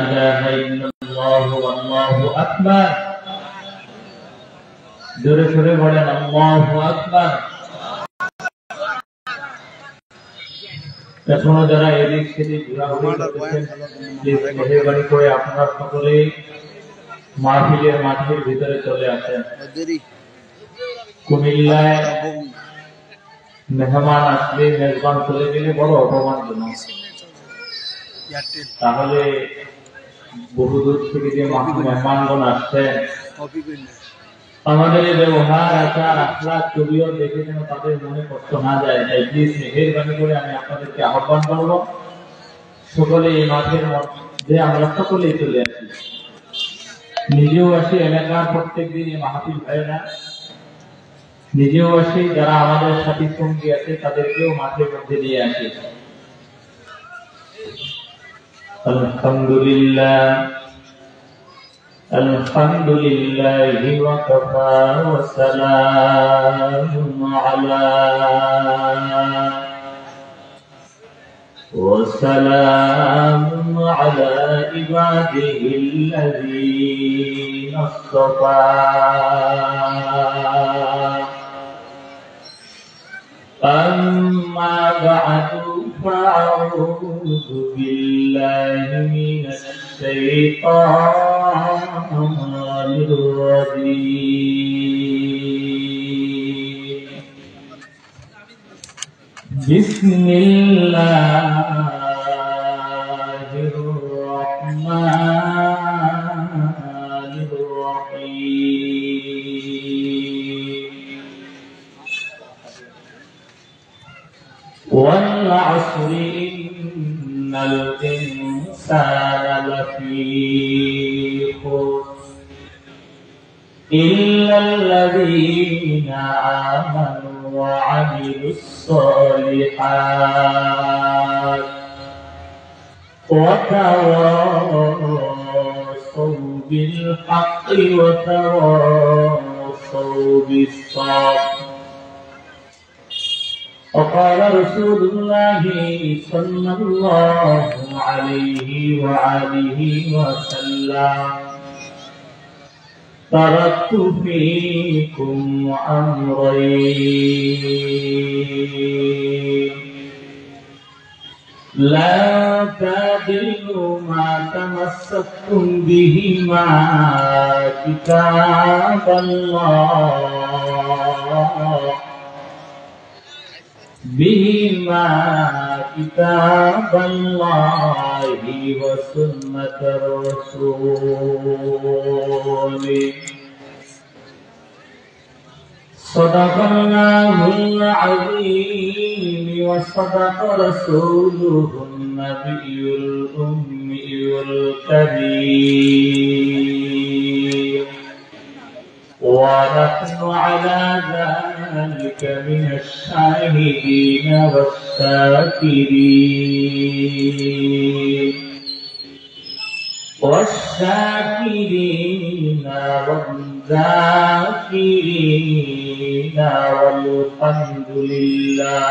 ইলাহা ইল্লাল্লাহু আল্লাহু আকবার। জোরে জোরে বলেন আল্লাহু আকবার। এখনো যারা এদিক সেদিক ঘোরাঘুরি করতেছেন, মেহেরবানি করে আপনারা সকলে মাহফিলের মাঠের ভিতরে চলে আসেন। কুমিল্লায় মেহমান আসলে, মেজবান চলে গেলে বড় অপমানজনক। তাহলে বহুদূর থেকে যে মেহমানগণ আসছেন, আমাদের ব্যবহার, আচার, আখলাক, তবিয়ত দেখে যেন তাদের মনে কষ্ট না যায়, তাই প্লিজ মেহেরবানি করে আমি আপনাদেরকে আহ্বান করব, সকলে এই মাঠের মধ্যে আমরা সকলেই চলে আসি। নিজেও আসি, এলাকার প্রত্যেক দিন এই মাহফিল হয় না, নিজেও আসি, যারা আমাদের সাথী সঙ্গী আছে তাদেরকেও মাঠের মধ্যে নিয়ে আসি। আলহামদুলিল্লাহ আলহামদুলিল্লাহি ওয়া কাফা ওয়া সালামুন আলা ইবাদিহিল্লাযীনা ইসতাফা। أما بعد فأعوذ بالله من الشيطان الرجيم. بسم الله الرحمن الرحيم. والعصر إن الإنسان لفي خسر إلا الذين آمنوا وعملوا الصالحات وتواصوا بالحق وتواصوا بالصبر. وقال رسول الله صلى الله عليه وآله وسلم: تركت فيكم أمرين لا تضلوا ما تمسكتم بهما كتاب الله بهما كتاب الله وسنة رسوله. صدق الله العظيم وصدق رسوله النبي الأمي الكريم. ونحن على ذلك من الشاهدين والشاكرين والذاكرين والحمد لله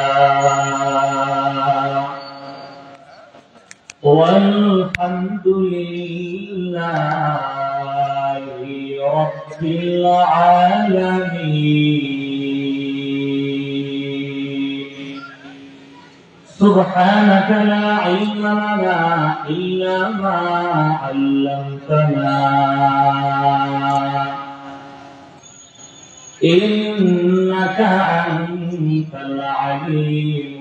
والحمد لله رب العالمين. سبحانك لا علم لنا إلا ما علمتنا إنك أنت العليم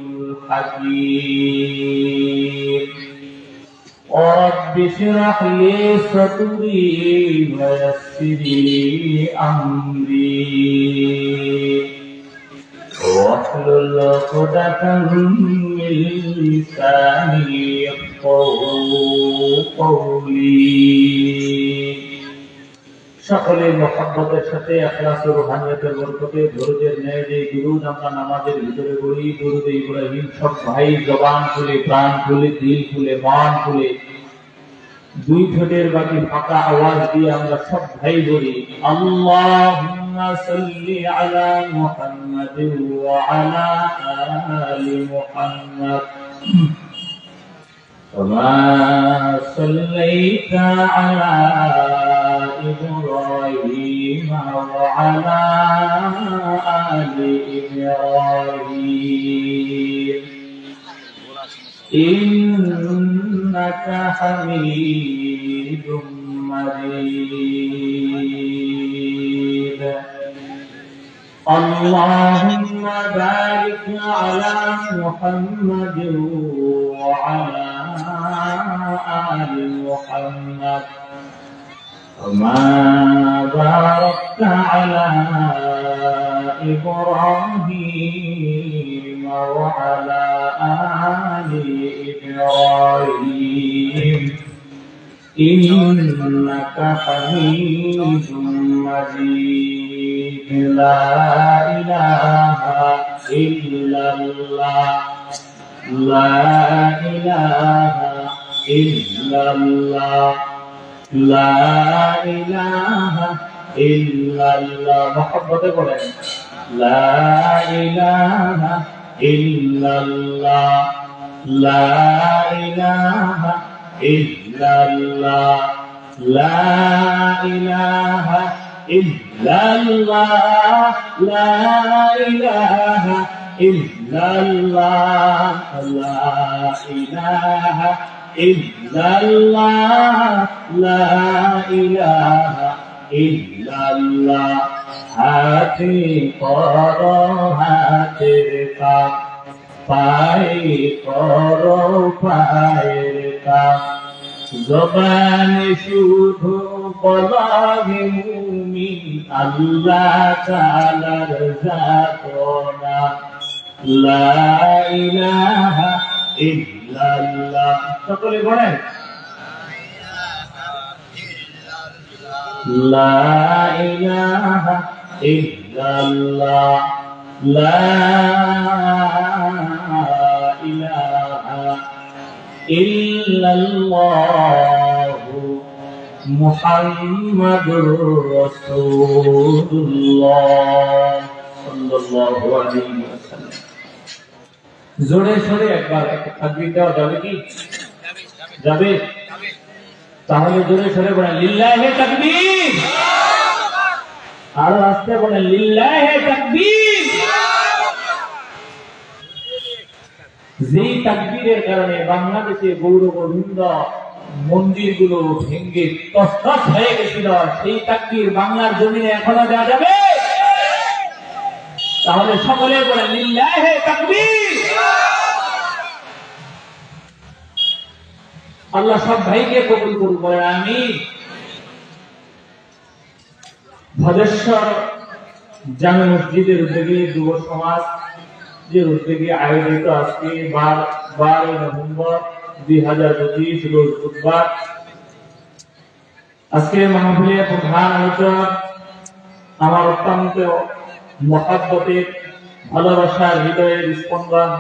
الحكيم. رب اشرح لي صدري ويسر لي أمري واحلل عقدة من لساني يفقهوا قولي. সকলের মহব্বতের সাথে ইখলাস ও রুহানিয়তের বরকতে দরুদের ন্যায় যে দুরূদ আমরা নামাজের ভিতরে পড়ি, দুরূদ ইব্রাহিম, সব ভাই জবান খুলে, প্রাণ খুলে, দিল খুলে, মন খুলে, দুই ঠোঁটের বাকি ফাঁকা আওয়াজ দিয়ে আমরা সব ভাই বলি, আল্লাহুম্মা সাল্লি আলা মুহাম্মাদিন ওয়া আলা আলি মুহাম্মাদ وما صليت على إبراهيم وعلى آل إبراهيم إنك حميد مجيد اللهم بارك على محمد وعلى آل محمد كما باركت على إبراهيم وعلى آل إبراهيم إنك حميد مجيد لا إله إلا الله لا إله إلا الله لا إله إلا الله محبت قرآن لا إله إلا الله لا إله إلا الله لا إله إلا الله لا إله إلا الله لا إله إلا الله لا إله إلا الله হাতে কর হাতের কাজ পায়ে কর পায়ের কাজ জবানে শুধু বলাবে মুমিন আল্লাহ তাআলার জাতনা লা ইলাহা ইল্লাল্লাহ সকলে বলেন লা ইলাহা ইল্লাল্লাহ লা ইলাহা ইল্লাল্লাহ মুহাম্মাদুর রাসূলুল্লাহ সাল্লাল্লাহু আলাইহি ওয়াসাল্লাম জোরে সোরে একবার তাকবীর দেওয়া যাবে কি যাবে তাহলে জোরে সোরে বলেন লিল্লাহি তাকবীর আর আস্তে বলেন লিল্লাহি তাকবীর যে তাকবীরের কারণে বাংলাদেশে গৌরগোবিন্দ মন্দিরগুলো ভেঙে তছনছ হয়ে গেছিল সেই তাকবীর বাংলার জমিনে এখনো দেওয়া যাবে তাহলে সকলে বলেন লিল্লাহি তাকবীর আল্লাহ সব ভাইকে কবুল করুন বলেন আমিন ভদেশ্বর জামে মসজিদের উদ্যোগে যুব সমাজ যে উদ্যোগে আয়োজিত আজকে 12 নভেম্বর 2025 রোজ বুধবার আজকে মাহফিলের প্রধান আলোচক আমার অত্যন্ত মহব্বতের ভালোবাসার হৃদয়ের স্পন্দন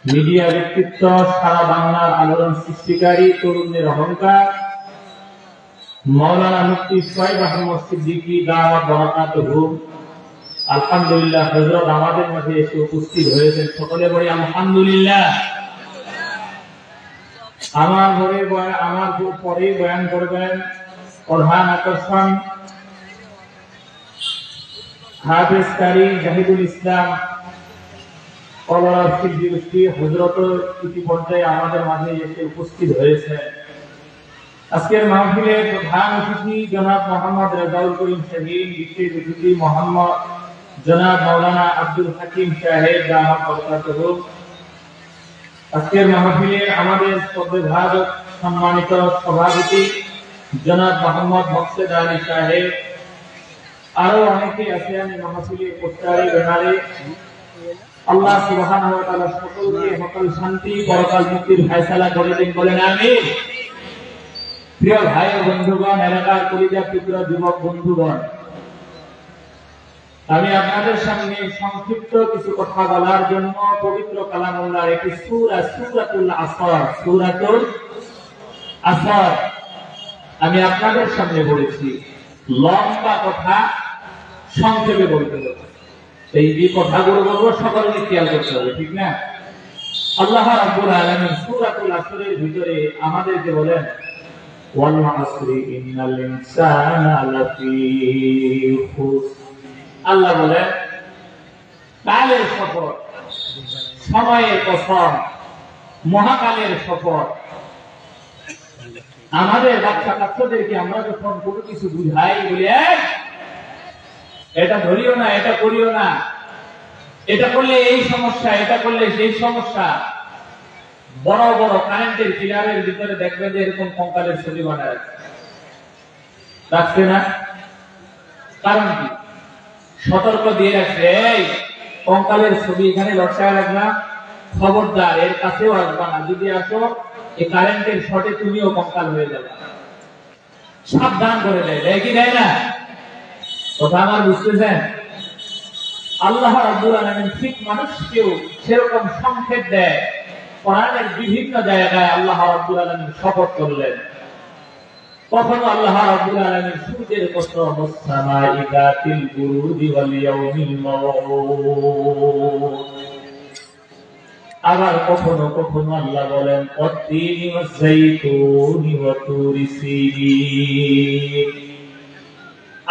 মিডিয়া ব্যক্তিত্ব সারা বাংলার আলোড়ন সৃষ্টিকারী তরুণের অহংকার মাওলানা মুফতি সোহাইব আহমদ সিদ্দিকী দাওয়াত বারাকাতুহু আলহামদুলিল্লাহ হযরত আমাদের মাঝে এসে উপস্থিত হয়েছেন সকলে বলি আলহামদুলিল্লাহ আমার পরে বয়ান করবেন প্রধান আকর্ষণ হাফেজ কারি জাহিদুল ইসলাম কলরা সিদ্দিকী হযরত ইতিপর্যায়ে আমাদের মাঝে এসে উপস্থিত হয়েছে আজকের মাহফিলের প্রধান অতিথি জনাব মোহাম্মদ রেজাউল করিম সাহেব বিশেষ অতিথি মোহাম্মদ জনাব মাওলানা আব্দুল হাকিম সাহেব দামাত বরকাতুহু আজকের মাহফিলে আমাদের শ্রদ্ধেয়ভাজন সম্মানিত সভাপতি জনাব মোহাম্মদ মকসেদ আলী সাহেব আরো অনেকে আছেন মাহফিলে পোস্টারে ব্যানারে আল্লাহ সুবহানাহু ওয়া তাআলা সকলকে সকল শান্তি পরকাল মুক্তির ফয়সালা করে দিন বলেন আমিন প্রিয় ভাই ও বন্ধুগণ এলাকার কলিজার টুকরা যুবক বন্ধুগণ আমি আপনাদের সামনে সংক্ষিপ্ত কিছু কথা বলার জন্য পবিত্র কালামুল্লাহর একটি সূরাতুল আসর আমি আপনাদের সামনে বলেছি লম্বা কথা সংক্ষেপে বলতে হবে এই যে কথাগুলো বলবো সকলকে খেয়াল করতে হবে ঠিক না আল্লাহ রাব্বুল আলামিন সূরাতুল আসরের ভিতরে আমাদেরকে বলেন ওয়াল আসরি ইন্নাল ইনসানা লাফি খুসর। আল্লাহ বলেন কালের শপথ, সময়ের কসম, মহাকালের শপথ। আমাদের বাচ্চা কাচ্চাদেরকে আমরা যখন কোনো কিছু বুঝাই বলি এটা ধরিও না, এটা করিও না, এটা করলে এই সমস্যা, এটা করলে সেই সমস্যা। বড় বড় কারেন্টের পিলারের ভিতরে দেখবে যে এরকম কঙ্কালের ছবি বানায় রাখছে না? কারণ কি? সতর্ক দিয়ে রাখছে, এই কঙ্কালের ছবি এখানে লটকায় রাখবা, খবরদার এর কাছেও আসবা না, যদি আসো এই কারেন্টের শর্টে তুমিও কঙ্কাল হয়ে যাবে, সাবধান করে দেয়। দেয় কি দেয় না? কথা আমার বুঝতেছেন? আল্লাহ রাব্বুল আলামিন ঠিক মানুষকেও সেরকম সংকেত দেয়। কোরআনের বিভিন্ন জায়গায় আল্লাহ রাব্বুল আলামিন শপথ করলেন। কখনো আল্লাহ রাব্বুল আলামিন সূর্যের কসম, ওয়াস-সামাই যাতিল বুরুজি ওয়াল ইয়াউমিল মাউউদ। আবার কখনো কখনো আল্লাহ বলেন ওয়াত-তিনি ওয়াজ-যাইতুনি ওয়া তুরি সিনিন।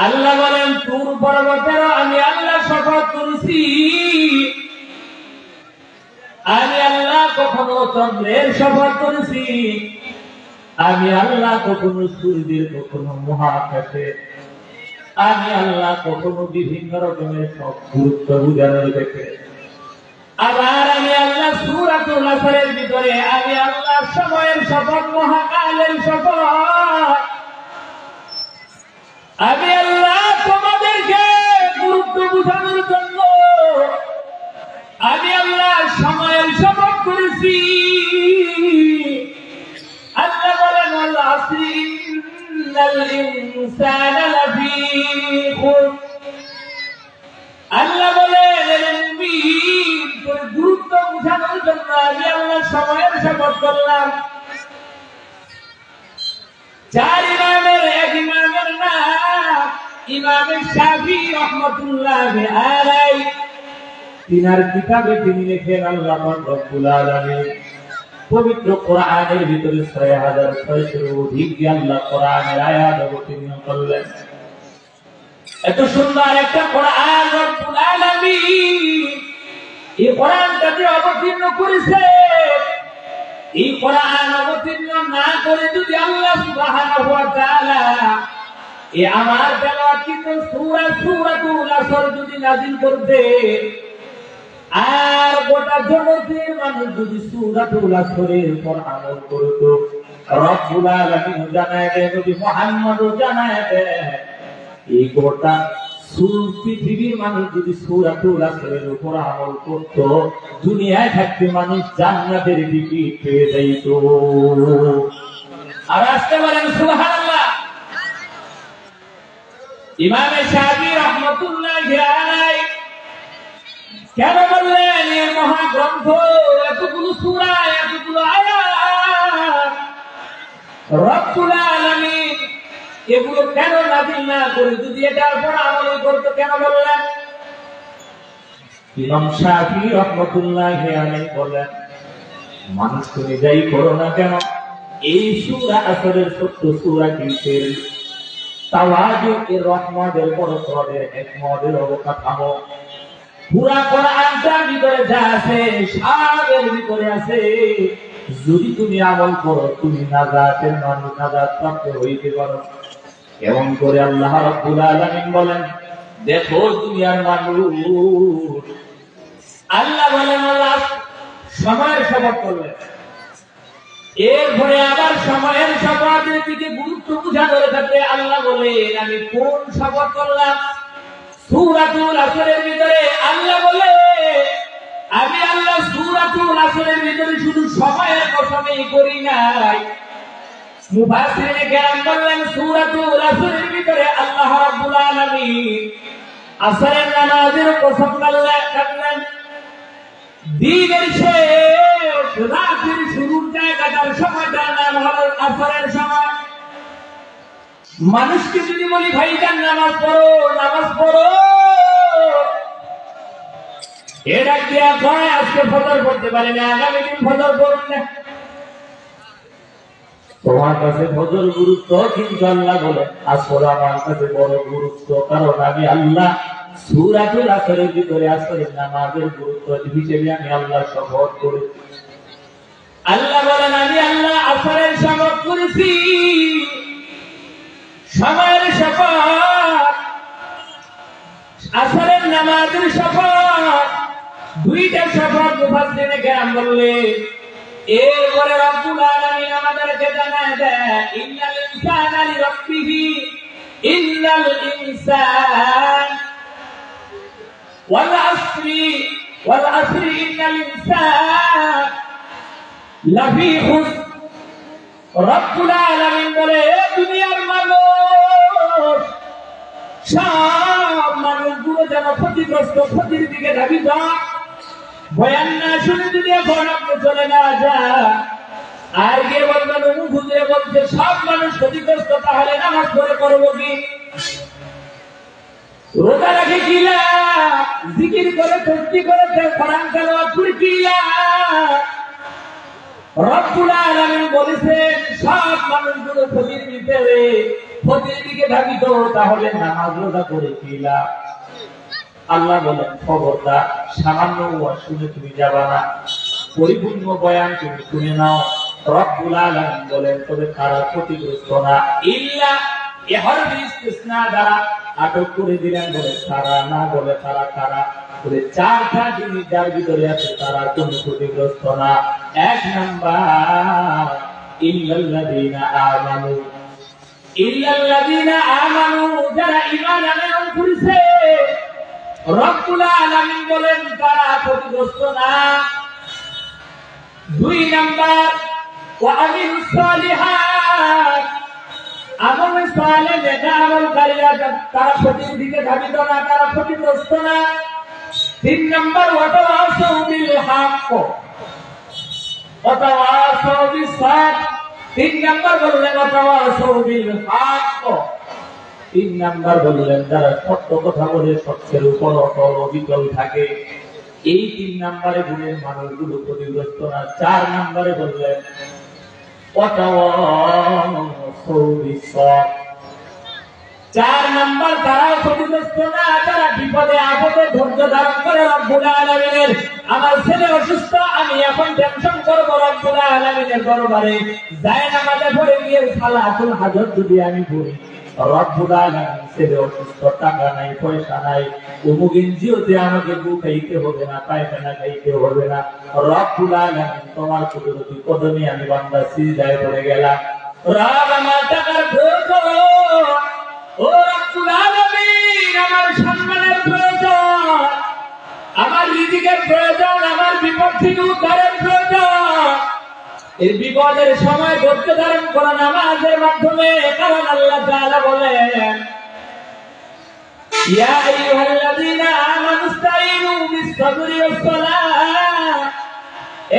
আল্লাহ বলেন তুর পর্বতের আমি আল্লাহ শপথ করেছি। আমি আল্লাহ কখনো চন্দ্রের শপথ করেছি। আমি আল্লাহ কখনো সূর্যের, কখনো মহাকাশে। আমি আল্লাহ কখনো বিভিন্ন রকমের সব গুরুত্ব বুঝানোর ক্ষেত্রে। আবার আমি আল্লাহ সূরাতুল আসরের ভিতরে আমি আল্লাহ সময়ের শপথ, মহাকালের শপথ। আমি আল্লাহ তোমাদেরকে গুরুত্ব বুঝানোর জন্য আমি আল্লাহ সময়ের শপথ করেছি। আল্লাহ বলেন ওয়াল আসরি ইন্নাল ইনসানা লাফি খুসর। আল্লাহ বলেন তোর গুরুত্ব বুঝানোর জন্য আমি আল্লাহ সময়ের শপথ করলাম। চার ইমামের এক ইমামের নাম ইমাম শাফি রাহমাতুল্লাহ আলাইহি। তিনার কিতাবে তিনি লেখেন আল্লাহ রাব্বুল আলামিন পবিত্র কোরআনের ভিতরে ৬,৬০০ অধিক আল্লাহ কোরআনের আয়াত অবতীর্ণ করলেন। এত সুন্দর একটা কোরআন রব্বুল আলামিন এই কোরআনটাকে অবতীর্ণ করেছে। এই কোরআন অবতীর্ণ না করে যদি আল্লাহ সুবহানাহু ওয়া তাআলা এই আমার তেলাওয়াতকৃত সূরাতুল আসর যদি নাযিল করতে, আর গোটা জগতের মানুষ যদি সূরাতুল আসরের উপর আমল করত, রব্বুল আলামিন জানায় দেন, নবী মুহাম্মদ জানায় দেন, এই গোটা পৃথিবীর মানুষ যদি সূরাতুল আসরের উপর আমল করত, দুনিয়ায় থাকতে মানুষ জান্নাতের টিকিট পেয়ে যাইত। আর আজকে বলেন সুবহানাল্লাহ। ইমাম শাফি রাহমাতুল্লাহি আলাইহি কেন বললেন এই মহাগ্রন্থ, এতগুলো সূরা, এতগুলো আয়াত রব্বুল আলামিন এগুলো কেন নাযিল না করে যদি এটার উপর আমল করত, কেন বললেন? ইমাম শাফি রাহমাতুল্লাহি আলাইহি বলেন, মানুষ তুমি যাই করো না কেন, এই সূরা আসরের ৭০ সূরা কিন্তু তাওয়াজু এর রহমতের বরকতের হিকমতের অবকাঠামো পুরা কোরআনটার ভিতরে যা আছে সবের ভিতরে আছে। যদি তুমি আমল করো তুমি নাজাতের মানুষ, নাজাত প্রাপ্ত হইতে পারো। এমন করে আল্লাহ রাব্বুল আলামিন বলেন, দেখো দুনিয়ার মানুষ, আল্লাহ বলেন আল্লাহ সময়ের শপথ করলেন। এরপরে আবার সময়ের শপথের দিকে গুরুত্ব বুঝানোর ক্ষেত্রে আল্লাহ বলেন, আমি কোন শপথ করলাম? সূরাতুল আসরের ভিতরে আল্লাহ বলে, আমি আল্লাহ সূরাতুল আসরের ভিতরে শুধু সময়ের কসমই করি নাই। মুফাসসিরিনে কেরাম বললেন, সূরাতুল আসরের ভিতরে আল্লাহ রাব্বুল আলামিন আসরের নামাজের কসম করলেন। দিনের শেষ, রাতের শুরুর জায়গাটার সময়টার নাম হলো আসরের সময়। মানুষকে যদি বলি ভাইজান নামাজ পড়ো, নামাজ পড়ো, এর এক দিয়া কয় আজকে ফজর পড়তে পারি না, আগামী দিন ফজর পড়ুন না। তোমার কাছে ফজর গুরুত্ব, কিন্তু আল্লাহ বলে আসর আমার কাছে বড় গুরুত্ব, কারণ আমি আল্লাহ সূরাতুল আসরের ভিতরে আসরের নামাজের গুরুত্ব হিসেবে আমি আল্লাহ শপথ করেছি। আল্লাহ বলেন আমি আল্লাহ আসরের শপথ করেছি, সময়ের শপথ, আসরের নামাজের শপথ, দুইটা শপথ মুফাসসিরে কেরাম বললেন। এরপরে রব্বুল আলামিন আমাদেরকে জানায় দেয় ইন্নাল ইনসানা লিরাব্বিহি ইন্নাল ইনসান ওয়াল আসরি ইন্নাল ইনসান লাফি খুসর। রব্বুল আলামিন বলে দুনিয়ার মানুষ, সব মানুষগুলো যেন ক্ষতিগ্রস্ত, ক্ষতির দিকে ধাবিত। বয়ান না শুনে যদি এখন আপনি চলে না যায় আর কে বলবেন অনুভূতি বলছে সব মানুষ ক্ষতিগ্রস্ত, তাহলে নামাজ পড়ে করবো কি, রোজা রাখে কি লাভ, জিকির করে তসবিহ করে কোরআন তেলাওয়াত করে কি লাভ? রব্বুল আলামিন বলেছেন সব মানুষগুলো ক্ষতির ভিতরে, ক্ষতির দিকে ধাবিত, তাহলে নামাজ রোজা করে কি লাভ? আল্লাহ বলেন খবরদার, সামান্য ওয়াজ শুনে তুমি যাবা না, পরিপূর্ণ বয়ান তুমি শুনে নাও। রব্বুল আলামিন বলেন তবে তারা ক্ষতিগ্রস্ত না, ইল্লা ইহর ইসতিসনা দ্বারা আটক করে দিলেন, বলে তারা না, বলে তারা কারা, বলে চারটা জিনিস যার ভিতরে আছে তারা কোনো ক্ষতিগ্রস্ত না। এক নাম্বার ইল্লাল্লাযীনা আমানু, ইল্লাল্লাযীনা আমানু, যারা ঈমান আনয়ন করেছে। রব্বুল আলামিন বলেন তারা ক্ষতিগ্রস্ত না। দুই নাম্বার ওয়া আমিলুস সালিহাত, আমল সালেহ নেক আমলকারীরা তারা ক্ষতির দিকে ধাবিত না, তারা ক্ষতিগ্রস্ত না। তিন নাম্বার ওয়া তাওয়াসাউ বিল হক ওয়া তাওয়াসাউ বিস সাবর, তিন নাম্বার বললেন ওয়া তাওয়াসাউ বিল হক। তিন নাম্বার বললেন যারা সত্য কথা বলে সত্যের উপর অটল অবিচল থাকে, এই তিন নাম্বারে গুণের মানুষগুলো ক্ষতিগ্রস্ত না। চার নাম্বারে বললেন চার নাম্বার তারাও ক্ষতিগ্রস্ত না, তারা বিপদে আপদে ধৈর্য ধারণ করে রব্বুল আলামিনের আমার ছেলে অসুস্থ, আমি এখন টেনশন করবো রব্বুল আলামিনের দরবারে যায় নামাজে পড়ে গিয়ে সালাতুল হাজত যদি আমি পড়ি, রব্বুল আলামিন ছেলে অসুস্থ, টাকা নাই পয়সা নাই, অমুক এনজিওতে আমাকে খাইতে হবে না, পায়খানা খাইতে হবে না, রব্বুল আলামিন তোমার কুদরতি কদমে আমি বান্দা সিজদায় পড়ে গেলাম। রব আমার টাকার প্রয়োজন, ও রব্বুল আলামিন আমার সম্মানের প্রয়োজন, আমার রিজিকের প্রয়োজন, আমার বিপদ থেকে উদ্ধারের প্রয়োজন। এই বিপদের সময় ধৈর্য ধারণ করা নামাজের মাধ্যমে, কারণ আল্লাহ তাআলা বলেন ইয়া আইয়ুহাল্লাযীনা আমানুস্তাঈনু বিস-সাবরি ওয়াস-সালাহ,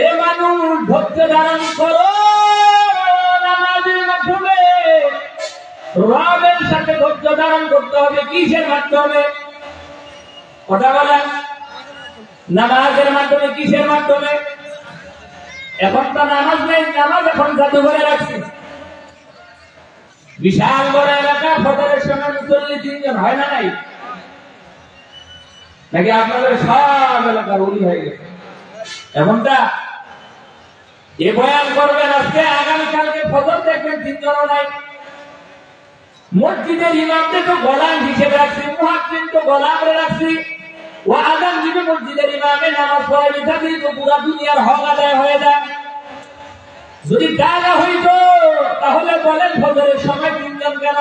এ মানুষ ধৈর্য ধারণ করো নামাজের মাধ্যমে। রবের সাথে ধৈর্য ধারণ করতে হবে কিসের মাধ্যমে? কথা বলেন, নামাজের মাধ্যমে। কিসের মাধ্যমে? এখন তো নামাজ নেই, নামাজ এখন জাদুঘরে রাখছি। বিশাল বড় এলাকা, ফজরের সময় মুসল্লি 3 জন হয় না নাই? নাকি আপনাদের সব এলাকার উলি হয়ে গেছে এমনটা? এ বয়ান করবেন আজকে, আগামীকালকে ফজর দেখবেন 3 জনও নাই। মসজিদের ইমামদের তো গোলাম হিসেবে রাখছি, মুয়াজ্জিন তো গোলামরে রাখছি, ও আযান দিবে মসজিদের ইমামে, নামাজ পড়াবে, তাহলে তো পুরো দুনিয়ার হক আদায় হয়ে যায়। যদি টাকা হইতো তাহলে বলেন ফজরের সময় 3 জন কেন?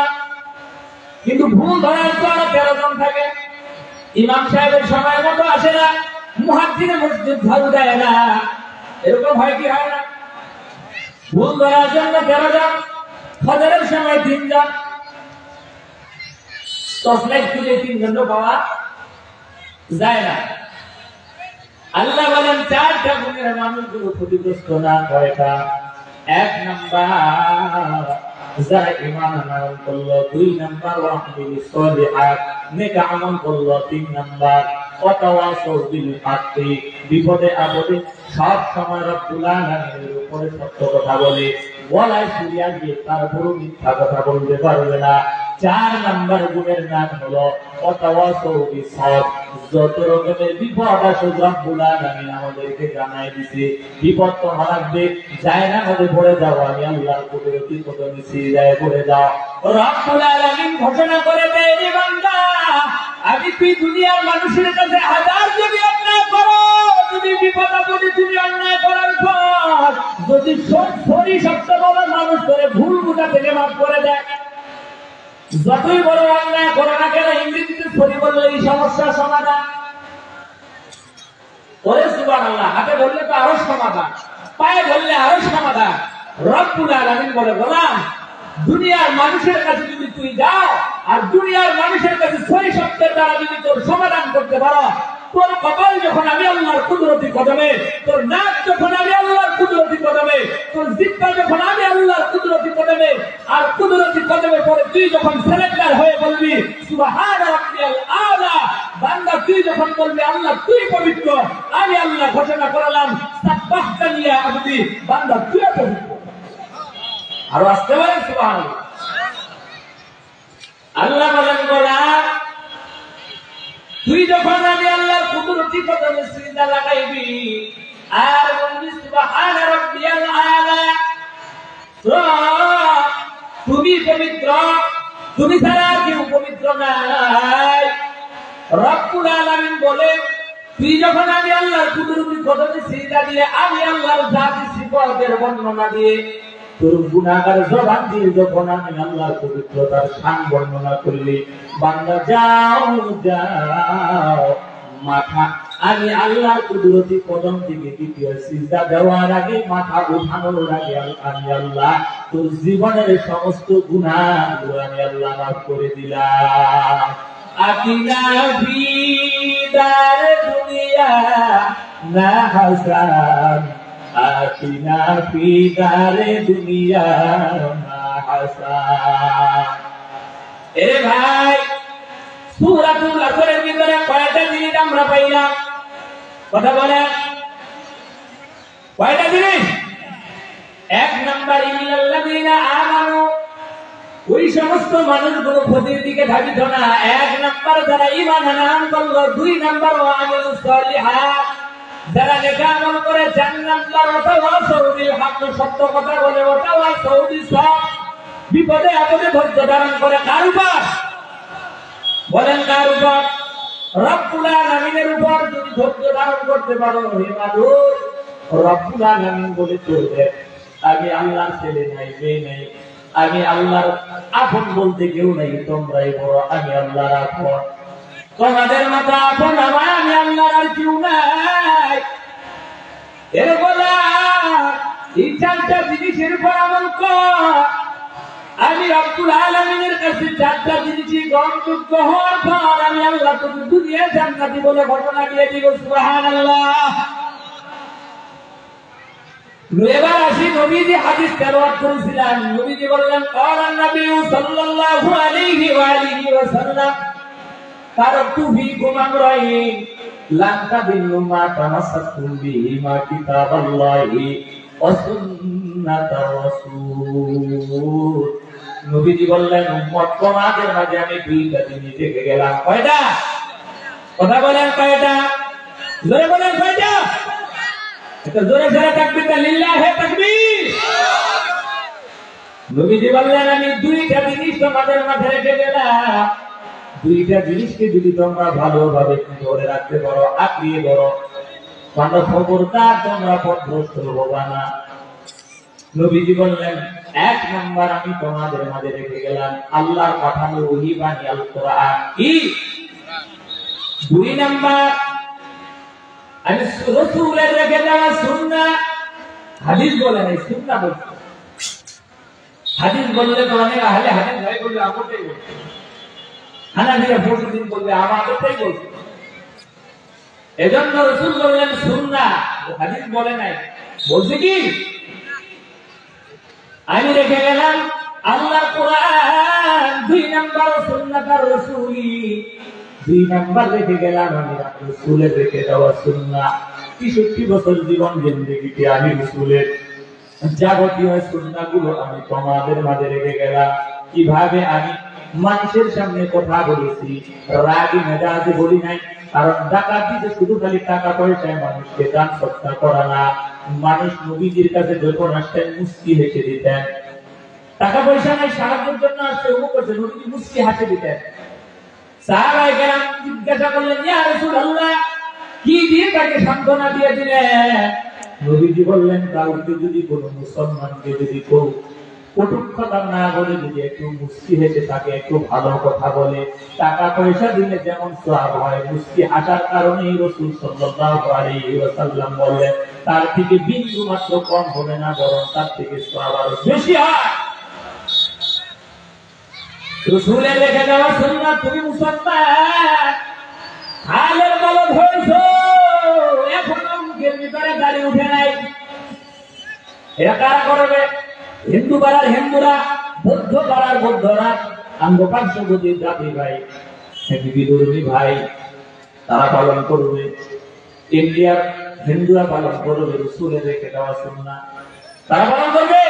কিন্তু ভুল ধরার তো আরো 13 জন থাকে। ইমাম সাহেবের সময় মতো আসে না, মুয়াজ্জিনে মসজিদ ঝাড়ু দেয় না, এরকম হয় কি হয় না? ভুল ধরার জন্য 13 জন, ফজরের সময় 3 জন, তসলাইট খুলে 3 জন পাওয়া যায় না। আল্লাহ বলেন 4টা গুণের মানুষগুলো ক্ষতিগ্রস্ত না। কয়টা? 1 নাম্বার যারা ঈমান আনয়ন করলো, 2 নাম্বার ওয়া আমিলুস সালিহাত, নেক আমল করলো, 3 নাম্বার ওয়াতাওয়াসাউ বিল হাক্কি, বিপদে আপদে সব সময় রব্বুল আলামিনের উপরে সত্য কথা বলে, বলায় সুরিয়া গিয়ে তারপরও মিথ্যা কথা বলতে পারবে না। 4 নাম্বার গুণের নাম হলো ওয়াতাওয়াসাউ বিসসাবর। যত রকমের বিপদ আসে রব্বুল আলামিন আমাদেরকে জানাই দিয়েছে, বিপদ তো আসবে, যায় না মধ্যে পড়ে যাও, আমি আল্লাহর কুদরতি কদমে সিজদায় পড়ে যাও। রব্বুল আলামিন ঘোষণা করে দেয়, রে বান্দা, আমি তুই দুনিয়ার মানুষের কাছে হাজার যদি অন্যায় করো, যদি বিপদ আপদে তুমি অন্যায় করার পর যদি সরি সত্য বড় মানুষ করে ভুল বুঝা থেকে মাফ করে দেয়, যতই বড় অন্যায় করো না কেন ইংরেজিতে সরি বললে এই সমস্যার সমাধান। ওরে সুবহানাল্লাহ, হাতে বললে তো আরো সমাধান, পায়ে বললে আরো সমাধান। রব্বুল আলামিন বলে, গোলাম, দুনিয়ার মানুষের কাছে যদি তুই যাও আর দুনিয়ার মানুষের কাছে সহি সত্যের দ্বারা যদি তোর সমাধান করতে পারো, তোর কপাল যখন আমি আল্লাহর কুদরতি কদমে, তোর নাক যখন আমি আল্লাহর কুদরতি কদমে, তোর জিহ্বা যখন আমি আল্লাহর কুদরতি কদমে, আর কুদরতি কদমে পরে তুই যখন সারেন্ডার হয়ে বলবি সুবহান রাব্বিয়াল আলা, বান্দা তুই যখন বলবি আল্লাহ তুই পবিত্র, আমি আল্লাহ ঘোষণা করলাম সাব্বাহতানি ইয়া আবদি, বান্দা তুই পবিত্র। আর আসতে বলেন সুবহানাল্লাহ। আল্লাহ বলেন, গোলাম, তুই যখন আমি আল্লাহর কুদরতি কদমে সিজদা লাগাইবি আর বলবি সুবহান রাব্বিয়াল আলা, তুমি পবিত্র, তুমি ছাড়া কেউ পবিত্র নাই। রব্বুল আলামিন বলে, তুই যখন আমি আল্লাহর কুদরতি কদমে সিজদা দিয়ে আমি আল্লাহর জাতি সিফাতের বর্ণনা দিয়ে তোর গুনাহগার জবান দিয়ে যখন আমি আল্লাহর পবিত্রতার শান বর্ণনা করলি, বান্দা যাও যাও, মাথা আমি আল্লাহর কুদরতি কদম থেকে দ্বিতীয় সিজদা দেওয়ার আগে, মাথা উঠানোর আগে আমি আল্লাহ তোর জীবনের সমস্ত গুনাহগুলো আমি আল্লাহ মাফ করে দিলাম। আতিনা ফি দার দুনিয়া না হাসান, আতিনা ফি দারে দুনিয়া মা হাসান। এ ভাই, সূরাতুল আসরের ভিতরে কয়টা জিনিস আমরা পাইলাম? কথা বলেন, কয়টা জিনিস? 1 নাম্বার ইল্লাল্লাযিনা আমানু, ওই সমস্ত মানুষগুলো ক্ষতির দিকে ধাবিত না। 1 নাম্বার যারা ঈমান আনয়ন করলো। 2 নাম্বার ওয়া আমিলুস সালিহাত, যারা নেক আমল করে। 4 নাম্বার ওয়াতাওয়াসাউ বিল হক, সত্য কথা বলে। ওয়াতাওয়াসাউ বিস সাবর, বিপদে আপদে ধৈর্য ধারণ করে। কার উপর বলেন? কার উপর? রব্বুল আলামিনের উপর যদি ধৈর্য ধারণ করতে পারো, হে মানুষ, রব্বুল আলামিন বলে চলবে, আমি আল্লাহর ছেলে নাই, মেয়ে নাই, আমি আল্লাহর আপন বলতে কেউ নাই, তোমরাই বড়, আমি আল্লাহর আপন। তোমাদের মতো আপন আমার আমি আল্লাহর আর কেউ নাই। এর বলা এই 4টা জিনিসের উপর আমল কর। আমি রব্বুল আলামিনের কাছে 4টা জিনিসই গ্রহণযোগ্য হওয়ার পর আমি আল্লাহ তোকে দুনিয়া জান্নাতি বলে ঘোষণা দিয়ে দিব। সুবহানাল্লাহ। এবার আসি, নবীজি হাদিস তেলাওয়াত করেছিলেন। নবীজি বললেন, ক্বালান নবী সাল্লাল্লাহু আলাইহি ওয়া আলিহি ওয়াসাল্লাম, তারাকতু ফীকুম আমরাইন লান তাদিল্লু মা তামাসসাকতুম বিহিমা কিতাবাল্লাহি ওয়া সুন্নাতা রাসূল। নবীজি বললেন, উম্মত তোমাদের মাঝে আমি 2টা জিনিস রেখে গেলাম। কয়টা? কথা বলেন, কয়টা? জোরে বলেন, কয়টা? এটা জোরে জোরে তাকবীর, লিল্লাহি তাকবীর। নবীজি বললেন, আমি 2টা জিনিস তোমাদের মাঝে রেখে গেলাম। 2টা জিনিসকে যদি তোমরা ভালোভাবে ধরে রাখতে পারো, আঁকড়িয়ে ধরো, তাহলে খবরদার তোমরা পথভ্রষ্ট হবে না। নবীজি বললেন, 1 নাম্বার আমি তোমাদের মাঝে রেখে গেলাম আল্লাহর পাঠানো ওহী বাণী আল কোরআন। কি? 2 নাম্বার আমি রাসূলের রেখে যাওয়া সুন্নাহ। হাদিস বলে নাই, সুন্নাহ বলছে। হাদিস বললে তো অনেক আহলে হাদিস ভাই বললে আমারটাই বলছে, হানাফিরা প্রতিদিন বলবে আমাদেরটাই বলছে। এজন্য রাসূল বললেন সুন্নাহ, হাদিস বলে নাই। বলছে কি? আমি রেখে গেলাম আল্লাহর কোরআন, 2 নাম্বার সুন্নাত আর রাসূলি। দুই নাম্বার রেখে গেলাম আমি রাসূলের রেখে দেওয়া সুন্নাহ। ৬৩ বছর জীবন জিন্দেগিতে আমি রাসূলের যাবতীয় সুন্নাহগুলো আমি তোমাদের মাঝে রেখে গেলাম। কিভাবে আমি মানুষের সামনে কথা বলেছি, রাগী মেজাজে বলি নাই। কারণ ডাকাতি যে শুধু খালি টাকা পয়সায় মানুষকে দান সৎকার করা না। মানুষ নবীজির কাছে যখন আসতেন মুস্কি হেসে দিতেন। টাকা পয়সা নাই, সাহায্যের জন্য আসছে, অমুক করছে, নবীজি মুস্কি হাসে দিতেন। সাহাবায়ে কেরাম জিজ্ঞাসা করলেন, ইয়া রাসূলুল্লাহ, কি দিয়ে তাকে সান্ত্বনা দিয়ে দিলেন? নবীজি বললেন, কাউকে যদি কোনো মুসলমানকে যদি কটূক্তি কথা না বলে যদি একটু মুস্কি হেসে থাকে, একটু ভালো কথা বলে, টাকা পয়সা দিলে যেমন সওয়াব হয়, মুস্কি হাসার কারণেই রাসূল সাল্লাল্লাহু আলাইহি ওয়াসাল্লাম বললেন তার থেকে বিন্দু মাত্র কম হবে না, বরং তার থেকে সওয়াব আরো বেশি হয়। রাসূলের রেখে দেওয়া সুন্নাহ। তুমি মুসলমান, হালের বলদ হয়েছো, এখনো মুখের ভিতরে দাড়ি উঠে নাই। এটা কারা করবে? হিন্দু পাড়ার হিন্দুরা, বৌদ্ধ পাড়ার বৌদ্ধরা, আঙ্গ পার্শ্ববর্তী জাতি ভাই, বিধর্মী ভাই, তারা পালন করবে। ইন্ডিয়ার হিন্দুরা পালন করবে রাসূলের রেখে দেওয়া সুন্নাহ। তারা পালন করবে।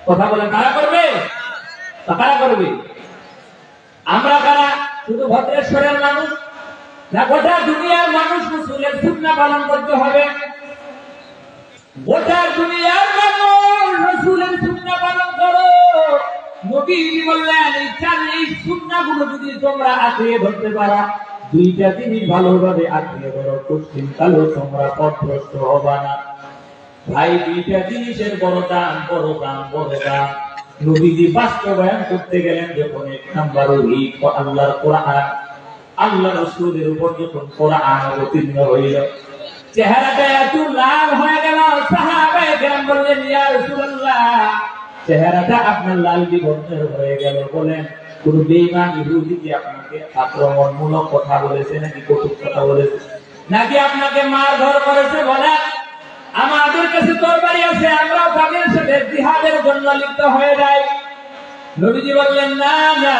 কথা বলেন, তারা করবে? কারা করবে? আমরা কারা? শুধু ভদ্রেশ্বরের মানুষ না গোটা দুনিয়ার মানুষ রাসূলের সুন্নাহ পালন করতে হবে। গোটা দুনিয়ার মানুষ রাসূলের সুন্নাহ পালন করো। নবী বললেন, এই সুন্নাহগুলো যদি তোমরা আঁকড়ে ধরতে পারো, দুইটা জিনিস ভালোভাবে আঁকড়ে ধরো, কোশ্চিনকালেও তোমরা পথভ্রষ্ট হবে না। ভাই, দুইটা জিনিসের বড় দাম, বড় দাম, বড় দাম। নবীজি বাস্তবায়ন করতে গেলেন যখন এক নাম্বার আল্লাহর কোরআন, আল্লাহ রাসূলের উপর যখন কোরআন অবতীর্ণ হইল, চেহারাটা এত লাল হয়ে গেল, সাহাবায়ে কেরাম বললেন, ইয়া রাসূলুল্লাহ, চেহারাটা আপনার লাল বিবর্ণের হয়ে গেল। বলেন, কোন বেঈমান ইহুদি কি আপনাকে আক্রমণমূলক কথা বলেছে, নাকি কটূক্তি কথা বলেছে, নাকি আপনাকে মারধর করেছে? বলেন, আমাদের কাছে তরবারি আছে, আমরা তাদের সাথে জিহাদের জন্য লিপ্ত হয়ে যাই। নবীজি বললেন, না না,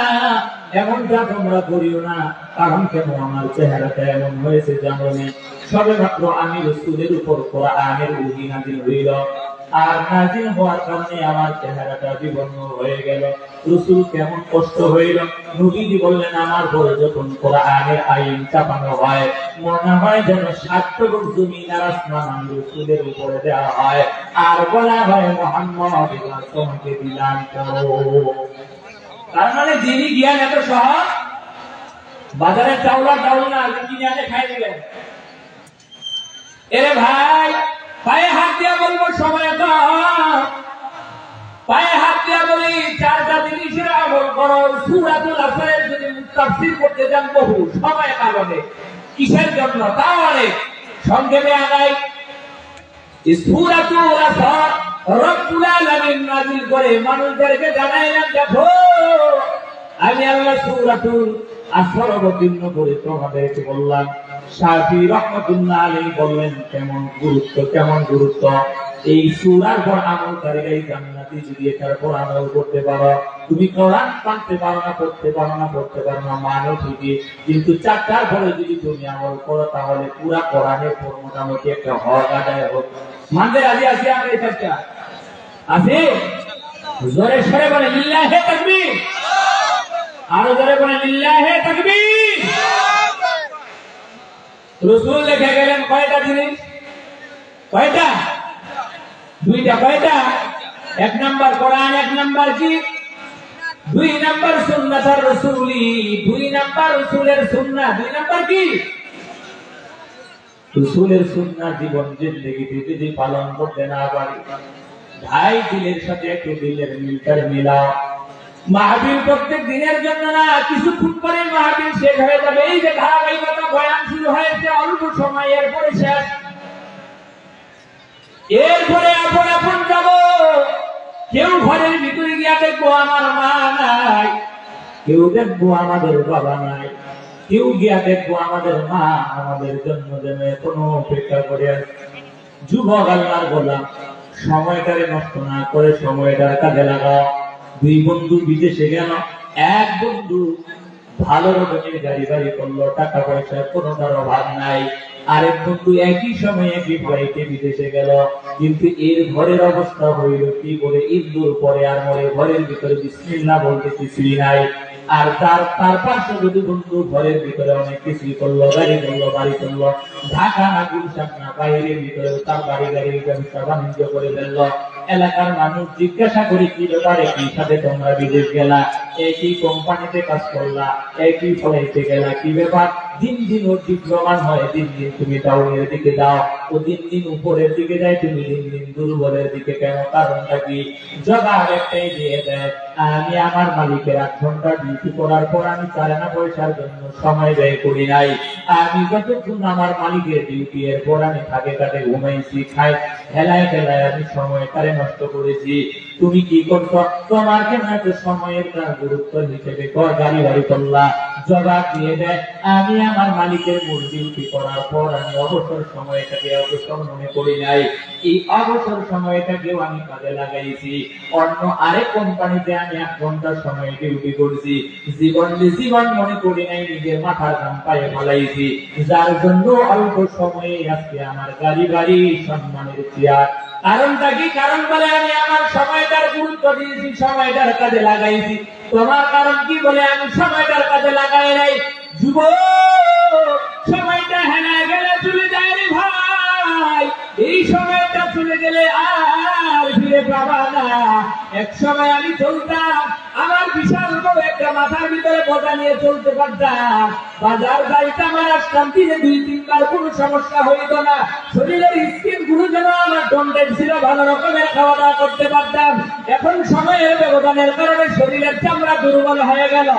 এমনটা তোমরা করিও না। কারণ কেন? আমার চেহারাটা এমন হয়েছে জানো না, সবেমাত্র আমি রাসূলের উপর কোরআনের ওহী নাযিল হইল, আর নাযিল হওয়ার কারণে আমার চেহারাটা বিবর্ণ হয়ে গেল। রাসূল কেমন কষ্ট হইল? নবীজি বললেন, আমার পরে যখন কোরআনের আইন চাপানো হয়, মনে হয় যেন ৭ জমিন আর আসমান আমি রাসূলের উপরে দেওয়া হয়, আর বলা হয়, মুহাম্মদ তোমাকে দিলাম করো। তার মানে যিনি জ্ঞান এত সহজ, বাজারে চাউল না কিনে আনে খাই দিবেন। এরে ভাই, পায়ে হাত দিয়া বলবো, সময় তো পায়ে হাত দিয়া বলি, 4টা জিনিসের আমল করো। সূরাতুল আসরের যদি তাফসীর করতে যান বহু সময় লাগবে, কিসের জন্য তাও অনেক সংক্ষেপে আগাই। সূরাতুল আসর রব্বুল আলামিন নাযিল করে মানুষদেরকে জানাইলেন, দেখো আমি আল্লাহ সূরাতুল আসর অবতীর্ণ করে তোমাদেরকে বললাম। শাফি রাহমাতুল্লাহ আলাইহি বললেন, কেমন গুরুত্ব, কেমন গুরুত্ব এই সূরার পর আমলকারীরাই জান্নাতি। যদি এটার পর আমল করতে পারো, তুমি কোরআন পড়তে পারো না, পড়তে পারো না, মানো ঠিকই, কিন্তু 4টার পরে যদি তুমি আমল করো, তাহলে পুরা কোরআনের পর মোটামুটি একটা হক আদায় হবে। মানতে রাজি আছি আমরা? এই 4টা আছে? জোরে সরে বলে লিল্লাহি তাকবীর, আরো জোরে বলে লিল্লাহি তাকবীর। রাসূল লিখে গেলেন কয়টা জিনিস? কয়টা? 2টা। কয়টা? 1 নাম্বার কোরআন, 1 নাম্বার কি? 2 নাম্বার সুন্নাতুর রাসূলি, 2 নাম্বার রাসূলের সুন্নাহ, 2 নাম্বার কি? রাসূলের সুন্নাহ জীবন জিন্দেগিতে যদি পালন করতে না পারি, ভাই দিলের সাথে একটু দিলের মিলটার মিলাও। মাহফিল প্রত্যেক দিনের জন্য না, কিছুক্ষণ পরে মাহফিল শেষ হয়ে যাবে। এই যে ধারাবাহিকতা বয়ান শুরু হয়েছে, অল্প সময়, এরপরে শেষ, এরপরে আপন যাব। কেউ ঘরের ভিতরে গিয়া দেখবো আমার মা নাই, কেউ দেখবো আমাদের বাবা নাই, কেউ গিয়া দেখবো আমাদের মা আমাদের জন্য যেন এখনো অপেক্ষা করে আছে। যুবক আল্লাহর গোলাম, সময়টারে নষ্ট না করে সময়টার কাজে লাগাও। 2 বন্ধু বিদেশে গেল, এক বন্ধু ভালো রকমের গাড়ি বাড়ি করলো, টাকা পয়সার কোনোটার অভাব নাই। আরেক বন্ধু একই সময়ে একই ফ্লাইটে বিদেশে গেল, কিন্তু এর ঘরের অবস্থা হইল কি করে, ইন্দুর পরে আর মরে ঘরের ভিতরে বিসমিল্লাহ বলতে কিছুই নাই। আর তার পাশে যদি বন্ধু ঘরের ভিতরে অনেক কিছুই করলো, গাড়ি করলো, বাড়ি করলো, ঢাকা না গুলশান না বাইরের ভিতরে তার বাড়ি গাড়ির ব্যবসা বাণিজ্য করে ফেললো। এলাকার মানুষ জিজ্ঞাসা করে কি ব্যাপারে, কি সাথে তোমরা বিদেশ গেলা, একই কোম্পানিতে কাজ করলা, একই ফলাইতে গেলা, কি ব্যাপার? দিন দিন ওর ডিপ্লোমান হয়, দিন দিন তুমি ডাউনের দিকে যাও, ও দিন দিন উপরের দিকে যায়, তুমি দিন দিন দুর্বলের দিকে কেন? কারণটা কি? জবাব একটাই দিয়ে দেয়, আমি আমার মালিকের 8 ঘন্টা ডিউটি করার পর আমি 4 আনা পয়সার জন্য সময় ব্যয় করি নাই। আমি যতক্ষণ আমার মালিকের ডিউটি এর পর আমি থাকে কাটে ঘুমাইছি, খাই খেলায় খেলায় আমি সময়টারে নষ্ট করেছি। তুমি কি করছো? তোমার কেন এত সময়ের তার গুরুত্ব হিসেবে গাড়ি বাড়ি করলা? জবাব দিয়ে দেয়, আমি আমার মালিকের মূল ডিউটি করার পর আমি অবসর সময়টাকে অবসর মনে করি নাই, এই অবসর সময়টাকেও আমি কাজে লাগাইছি। অন্য আরেক কোম্পানিতে আমি 8 ঘন্টা সময় ডিউটি করছি, জীবন মনে করি নাই, নিজের মাথার ঘাম পায়ে ফেলাইছি, যার জন্য অল্প সময়ে আজকে আমার গাড়ি বাড়ি সম্মানের চেয়ার। কারণটা কি? কারণ বলে আমি আমার সময়টার গুরুত্ব দিয়েছি, সময়টার কাজে লাগাইছি। তোমার কারণ কি? বলে আমি সময়টার কাজে লাগাই নাই। যুবক, সময়টা হেনা গেলে চলে যায় রে ভাই, এই সময়টা চলে গেলে আর ফিরে পাবা না। এক সময় আমি চলতাম, আমার বিশাল বড় একটা মাথার ভিতরে বোঝা নিয়ে চলতে পারতাম, বাজার যাইতাম আর আসতাম, দিনে 2-3 বার কোনো সমস্যা হইত না। শরীরের স্কিন গুলো যেন আমার টন্টেড ছিল, ভালো রকমের খাওয়া দাওয়া করতে পারতাম। এখন সময়ের ব্যবধানের কারণে শরীরের চামড়া দুর্বল হয়ে গেল।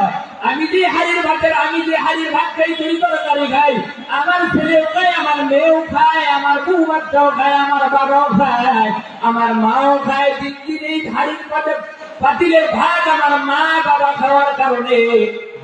আমি যে হাড়ির ভাত খাই, তৈরি তরকারি খাই, আমার ছেলেও খায়, আমার মেয়েও খায়, আমার বউ বাচ্চাও খায়, আমার বাবাও খায়, আমার মাও খায়। দিন দিন এই হাড়ির পাতিলের ভাত আমার মা বাবা খাওয়ার কারণে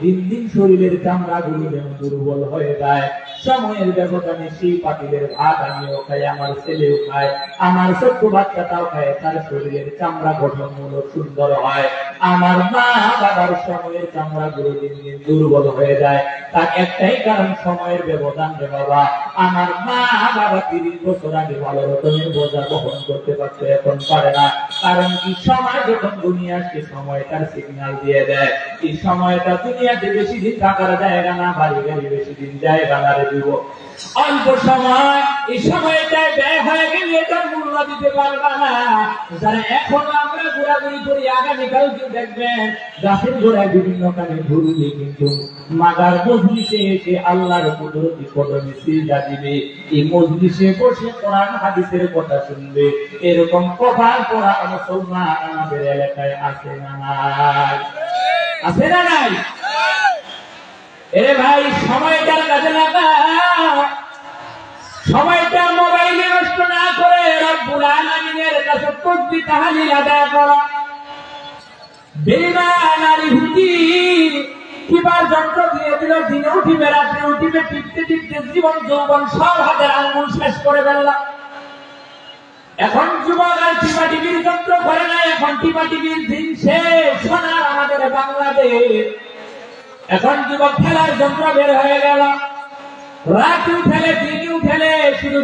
দিন দিন শরীরের চামড়া গুলো যেন দুর্বল হয়ে যায়। সময়ের ব্যবধানে সেই পাতিলের ভাত আমিও খাই, আমার ছেলেও খায়, আমার ছোট্ট বাচ্চাটাও খায়, তার শরীরের চামড়া গঠনমূলক সুন্দর হয়। আমার মা বাবার সময়ের চামড়া গুলো দিন দিন দুর্বল হয়ে যায়। তার একটাই কারণ, সময়ের ব্যবধান রে বাবা। আমার মা বাবা 30 বছর আগে ভালো রকমের বোঝা বহন করতে পারতো, এখন পারে না। কারণ কি? সময় যখন দুনিয়া আসে সময়টার সিগন্যাল দিয়ে দেয়। এই সময়টা দুনিয়াতে বেশি দিন থাকার জায়গা না, বাড়ি গাড়ি বেশি দিন জায়গা না রে যুবক। অল্প সময়, এই সময়টায় ব্যয় হয়ে গেলে এটার মূল্য দিতে পারবা না। যারা এখন আমরা ঘোরাঘুরি করি, আগামীকাল কেউ দেখবেন গাছের গোড়ায় বিভিন্ন কাজে ঘুরলে কিন্তু মাগার মজলিসে এসে আল্লাহর কুদরতি কদমে সিজদা দিবে, এই মজলিসে বসে কোরআন হাদিসের কথা শুনবে। এরকম কপাল পড়া মুসলমান আমাদের এলাকায় আছে না নাই? আছে না নাই? এরে ভাই, সময়টার কাজে লাগাও, সময়টা মোবাইলে নষ্ট না করে রব্বুল আলামিনের কাছে তাসবিহ তাহলিল আদায় করো। বেঈমান আর ইহুদি কিবার যন্ত্র দিয়ে দিল, দিনে উঠিবে রাত্রে উঠিবে, টিপতে টিপতে জীবন যৌবন সব হাতের আঙ্গুল শেষ করে ফেলল। এখন যুবক আর টিপা টিপির যন্ত্র করে না, এখন টিপা টিপির দিন শেষ। সোনার আমাদের বাংলাদেশ, এখন যুবক খেলার যন্ত্র বের হয়ে গেল, রাতেও খেলে দিনেও খেলে, শুধু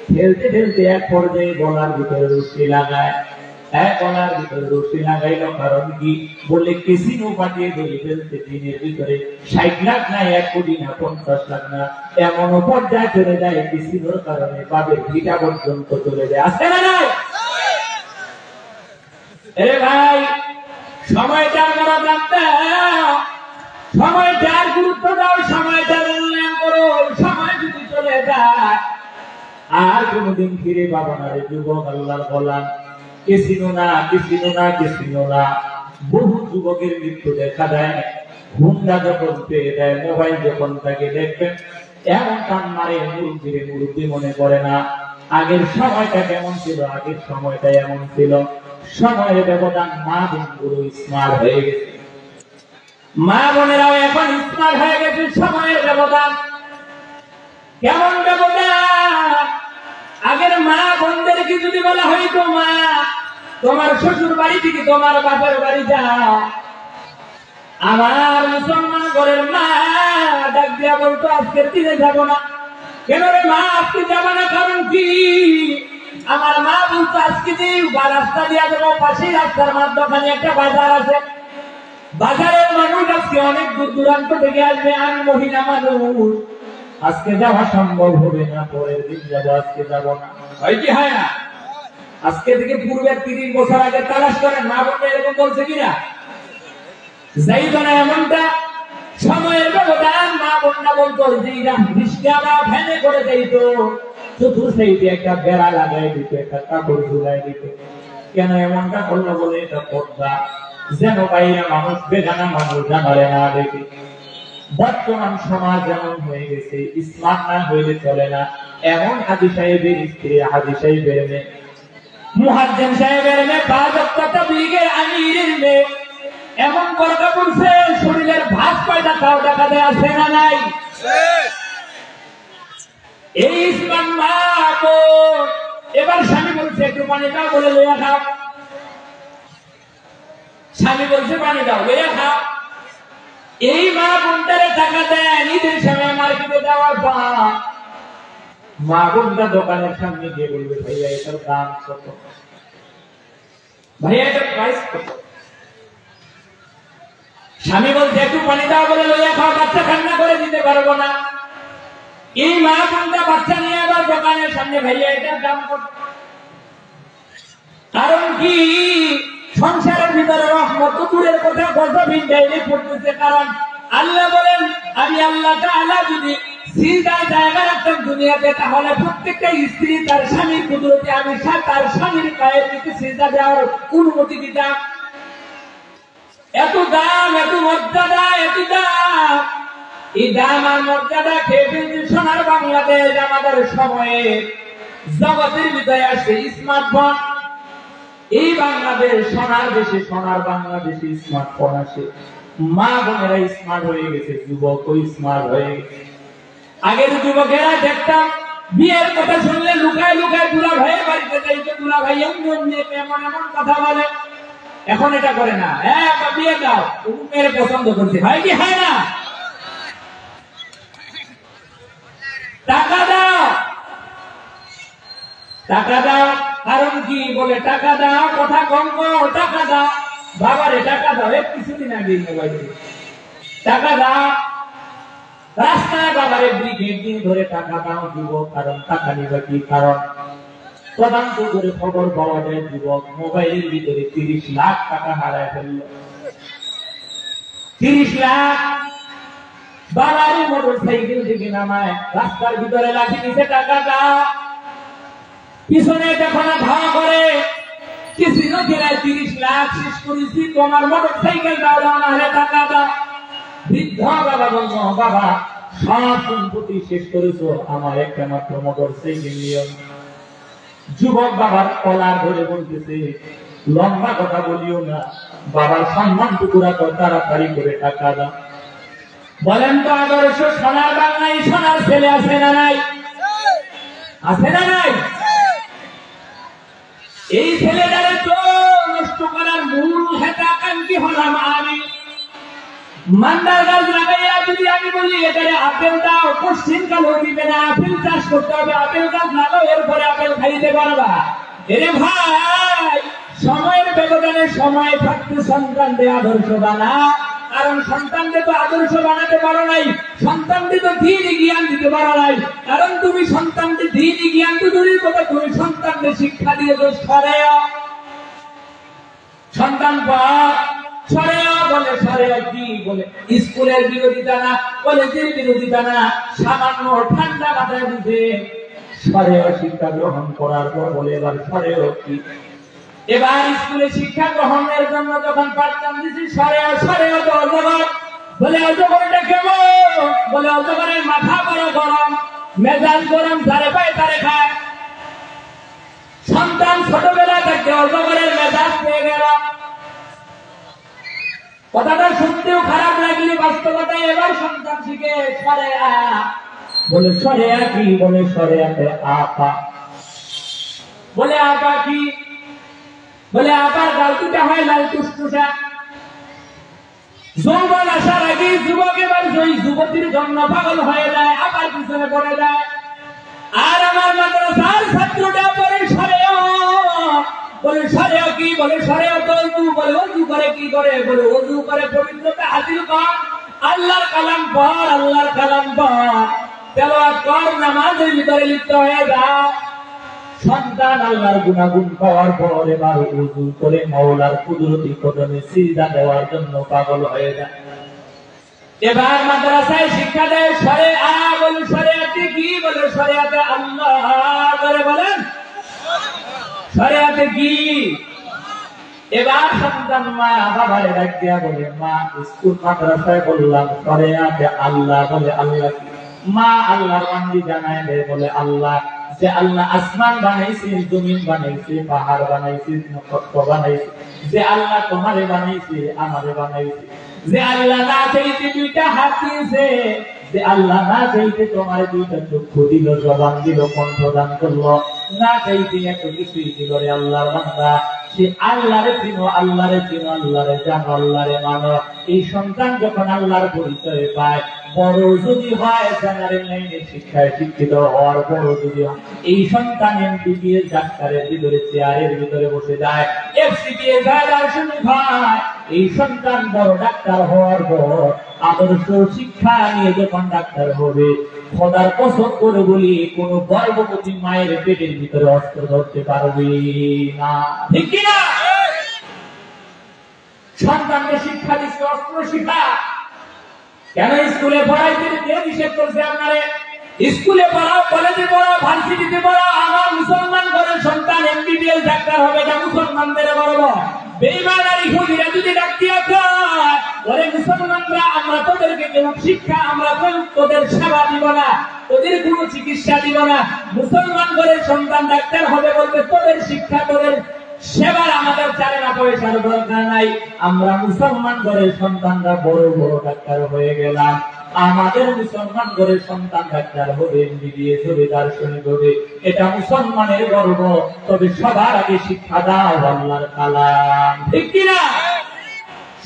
খেলতে খেলতে এক পর্যায়ে গলার ভিতরে রশি লাগায়। গলার ভিতরে রশি লাগাইল কারণ কি? বলে কেসিনো পাঠিয়ে ধরে ফেলতে দিনের ভিতরে 60 লাখ না, 1 কোটি না, 50 লাখ না, এমন পর্যায়ে চলে যায় কেসিনোর কারণে বাবের ভিটা পর্যন্ত চলে যায়। আছে না নাই? আরে ভাই, সময়টার বড় দাম দাও, সময়টার গুরুত্ব দাও, সময়টার মূল্যায়ন করো। সময় যদি চলে যায় আর কোনদিন ফিরে পাবো না রে যুবক। আল্লাহর গোলাম, কেসিনো না, কেসিনো না, কেসিনো না। বহু যুবকের মৃত্যু দেখা দেয়, হুন্ডা যখন পেয়ে দেয়, মোবাইল যখন তাকে দেখবেন এমন টান মারে, মুরব্বী মনে করে না আগের সময়টা কেমন ছিল, আগের সময়টা এমন ছিল। সময়ের ব্যবধান, মা বোনগুলো স্মার্ট হয়ে গেছে, মা বোনেরাও এখন স্মার্ট হয়ে গেছে। সময়ের ব্যবধান কেমন ব্যবধান? আগের মা বোনদেরকে যদি বলা হইতো, মা তোমার শ্বশুর বাড়ি থেকে তোমার বাপের বাড়ি যাও, আমার মুসলমান ঘরের মা ডাক দিয়া বলতো আজকের দিনে যাব না। কেন রে মা আজকে যাব না, কারণ কি? আমার মা বলতো আজকে যে রাস্তা দিয়া যাবো, পাশেই রাস্তার মাধ্যমে একটা বাজার আছে, বাজারের মানুষ আজকে অনেক দূর দূরান্ত থেকে আসবে, আমি মহিলা মানুষ, আজকে যাওয়া সম্ভব হবে না, পরের দিন যাবো, আজকে যাব না। হয় কি হয় না? আজকে থেকে পূর্বের 30 বছর আগে তালাশ করেন, মা বোনরা এরকম বলছে কিনা? যাইতো না এমনটা। সময়ের ব্যবধান, মা বোনরা বলতো যে রিস্কা বা ভ্যানে করে যাইতো, চতুর্থে একটা বেড়া লাগাই দিত, একটা কাপড় ঝুলাই দিত। কেন এমনটা করলো? বলে এটা পর্দা, যেন বাইরে মানুষ, বেগানা মানুষ জানারে না দেখে। বর্তমান সমাজ যেমন হয়ে গেছে, স্মার্ট না হইলে চলে না। এমন হাজী সাহেবের স্ত্রী, হাজী সাহেবের মেয়ে, মুহাজ্জিন সাহেবের মেয়ে, 5 ওয়াক্ত তাবলীগের আমিরের মেয়ে, এমন বরকা পড়ছে শরীরের ভাঁজ পয়দা তাও টাকা দেয় আছে না নাই? এই ইসলাম মা বোন। এবার স্বামী বলছে একটু পানি দাও, বলে লইয়া খাও। স্বামী বলছে পানি দাও, লইয়া খাও। এই মা বোনটারে টাকা দেয়, নিজের সময় মার্কেটে যাওয়ার পর মা বোনটা দোকানের সামনে গিয়ে বলবে ভাইয়া এটার দাম কত, ভাইয়া এটার প্রাইস কত? স্বামী বলছে একটু পানি দাও, বলে লইয়া খাও, বাচ্চা কান্না করে দিতে পারবো না। এই মা বোনটা বাচ্চা নিয়ে আবার দোকানের সামনে, ভাইয়া এটার দাম কত? কারণ কি? সংসারের ভিতরে রহমত দূরের কথা, গজবিন ডাইলে পড়তেছে। কারণ আল্লাহ বলেন, আমি আল্লাহ তাআলা যদি সিজদার জায়গা রাখতাম দুনিয়াতে, তাহলে প্রত্যেকটা স্ত্রী তার স্বামীর কুদরতে আমি তার স্বামীর পায়ের নিচে সিজদা দেওয়ার অনুমতি দিতাম। এত দাম, এত মর্যাদা, এত দাম। এই দাম আর মর্যাদা খেয়ে ফেলছে সোনার বাংলাদেশ। আমাদের সময়ে জগতের ভিতরে আসছে স্মার্টফোন। এই বাংলাদেশ সোনার দেশে, সোনার বাংলাদেশে স্মার্টফোন আসে, মা বোনেরা স্মার্ট হয়ে গেছে, যুবক স্মার্ট হয়ে গেছে। আগের যুবকেরা দেখতাম বিয়ের কথা শুনলে লুকায় লুকায় দুলা ভাইয়ের বাড়িতে যাইতো, দুলা ভাই এমন এমন কথা বলে। এখন এটা করে না, হ্যাঁ বিয়ে দাও, মেয়ের পছন্দ করছে, হয় কি হয় না? টাকা দাও, টাকা দাও। কারণ কি? বলে টাকা দাও, কথা কম কর, টাকা দাও। বাবারে টাকা দাও, কিছুদিন আগে মোবাইল টাকা দাও। রাস্তায় বাবারে ব্রিগেড দিন ধরে টাকা দাও যুবক। কারণ টাকা নিবে কি? কারণ তদন্ত করে খবর পাওয়া যায় যুবক মোবাইলের ভিতরে 30 লাখ টাকা হারায় ফেলল। 30 লাখ। বাবারে মোটর সাইকেল থেকে নামায় রাস্তার ভিতরে লাঠি দিতে, টাকা দাও। পিছনে যখন ধাওয়া করে কিছু লোকেরাই 30 লাখ শেষ করেছি, তোমার মোটর সাইকেল দাও, না হলে টাকা দাও। বৃদ্ধ বাবা বলল, বাবা সব সম্পত্তি শেষ করেছো, আমার একটা মাত্র মোটর সাইকেল নিও। যুবক বাবার কলার ধরে বলতেছে, লম্বা কথা বলিও না, বাবার সম্মান টুকুরা কর, তাড়াতাড়ি করে টাকা দাও। বলেন তো আদর্শ সোনার বাংলায় সোনার ছেলে আছে না নাই? আছে না নাই? এই ছেলেটারে তো নষ্ট করার মূল হেতাকাঙ্ক্ষী হলাম আমি। মান্দার গাছ লাগাইয়া যদি আমি বলি এটারে আপেল দাও, পশ্চিম কাল দিবে না, আপেল চাষ করতে হবে, আপেল গাছ লাগাও, এরপরে আপেল খাইতে পারবা। এরে ভাই, সময়ের ব্যবধানে সময় থাকতে সন্তানদের আদর্শ বানা। কারণ সন্তানদের তো আদর্শ বানাতে পারো নাই, সন্তানদের তো দিনই জ্ঞান দিতে পারো নাই। কারণ তুমি সন্তানদের দিনই জ্ঞান তো দূরের কথা, তুমি সন্তানদের শিক্ষা দিয়েছো সরেয়। সন্তান সরেয় বলে, সরেয় কি বলে? স্কুলের বিরোধিতা না, কলেজের বিরোধিতা না, সামান্য ঠান্ডা মাথায় বুঝে সরেয় শিক্ষা গ্রহণ করার পর বলে এবার সরেয় কি? এবার স্কুলে শিক্ষা গ্রহণের জন্য যখন পাঠদান দিচ্ছি, সরেয় সরেয় তো অজগর। বলে অজগরটা কেমন? বলে অজগরের মাথা বড় গরম, মেজাজ গরম, তারে পায় তারে খায়। সন্তান ছোটবেলা থেকে অজগরের মেজাজ পেয়ে গেল। কথাটা শুনতেও খারাপ লাগলে বাস্তবতা এবার সন্তান শিখে সরেয়া। বলে সরেয়া কি? বলে সরেয়াতে আপা। বলে আপা কি? বলে আপার গাল দুটা হয় লাল টুসটুসা। যৌবন আসার আগে যুবক এবার ওই যুবতীর জন্য পাগল হয়ে যায়, আবার পিছনে পড়ে যায়। আর আমার মাদ্রাসার ছাত্রটা পরে সরেও বলে সরেও কি বলে সরেও তো অজু বলে অজু করে কি করে বলে অজু করে পবিত্রতা হাসিল কর, আল্লাহর কালাম পড়, আল্লাহর কালাম পড়, তেলাওয়াত কর, নামাজের ভিতরে লিপ্ত হয়ে যা। সন্তান আল্লাহর গুনাগুন পাওয়ার পর এবার উযু করে মাওলার কুদরতি কদমে সিজদা দেওয়ার জন্য পাগল হয়ে যায়। এবার মাদ্রাসায় শিক্ষা দেয় শরিয়া, বলে শরিয়াতে কি বলে শরিয়াতে আল্লাহ করে বলেন শরিয়াতে কি। এবার সন্তান মা বাবারে ডাক দিয়া বলে মা স্কুল মাদ্রাসায় বললাম শরিয়াতে আল্লাহ, বলে আল্লাহ কি? মা আল্লাহর বান্দি জানায় দেয় বলে আল্লাহ যে আল্লাহ আসমান বানাইছে, জমিন বানাইছে, পাহাড় বানাইছে, নক্ষত্র বানাইছে, যে আল্লাহ তোমারে বানাইছে, আমারে বানাইছে, যে আল্লাহ না চাইতে দুইটা হাত দিয়েছে, যে আল্লাহ না চাইতে তোমার দুইটা চক্ষু দিল, জবান দিল, কণ্ঠ দান করলো, না চাইতে এত কিছুই দিল রে আল্লাহর বান্দা। সে আল্লাহরে চিনো, আল্লাহরে চিনো, আল্লাহরে জানো, আল্লাহরে মানো। এই সন্তান যখন আল্লাহর পরিচয় পায়, বড় যদি হয় জেনারেল লাইনে শিক্ষায় শিক্ষিত হওয়ার বড় যদি হয়, এই সন্তান এমবিবিএস ডাক্তারের ভিতরে চেয়ারের ভিতরে বসে যায়, এফসিবিএস যায় দার্শনিক হয়। এই সন্তান বড় ডাক্তার হওয়ার পর আদর্শ শিক্ষা নিয়ে যখন ডাক্তার হবে, খোদার কসম করে বলি কোন গর্ভবতী মায়ের পেটের ভিতরে অস্ত্র ধরতে পারবে না, ঠিক কিনা? সন্তানকে শিক্ষা দিচ্ছে অস্ত্র শিক্ষা। কেন স্কুলে পড়াইতে নিষেধ করছে আপনারে? স্কুলে পড়াও, কলেজে পড়াও, ভার্সিটিতে পড়াও, আমার মুসলমান ঘরের সন্তান এমবিবিএস ডাক্তার হবে, এটা মুসলমানদের গর্ব। বেঈমান আর ইহুদিরা যদি ডাক্তার হয়, ওরে মুসলমানরা আমরা তোদেরকে কেন শিক্ষা, আমরা তোদের সেবা দিব না, তোদের কোনো চিকিৎসা দিব না। মুসলমান ঘরের সন্তান ডাক্তার হবে বলতে তোদের শিক্ষা, তোদের সেবার আমাদের চারে না পয়সার দরকার নাই। আমরা মুসলমান ঘরের সন্তানরা বড় বড় ডাক্তার হয়ে গেলাম, আমাদের মুসলমান ঘরের সন্তান ডাক্তার হবে, এমবিবিএস হবে, দার্শনিক হবে, এটা মুসলমানের গর্ব। তবে সবার আগে শিক্ষা দাও আল্লাহর কালাম, ঠিক কিনা?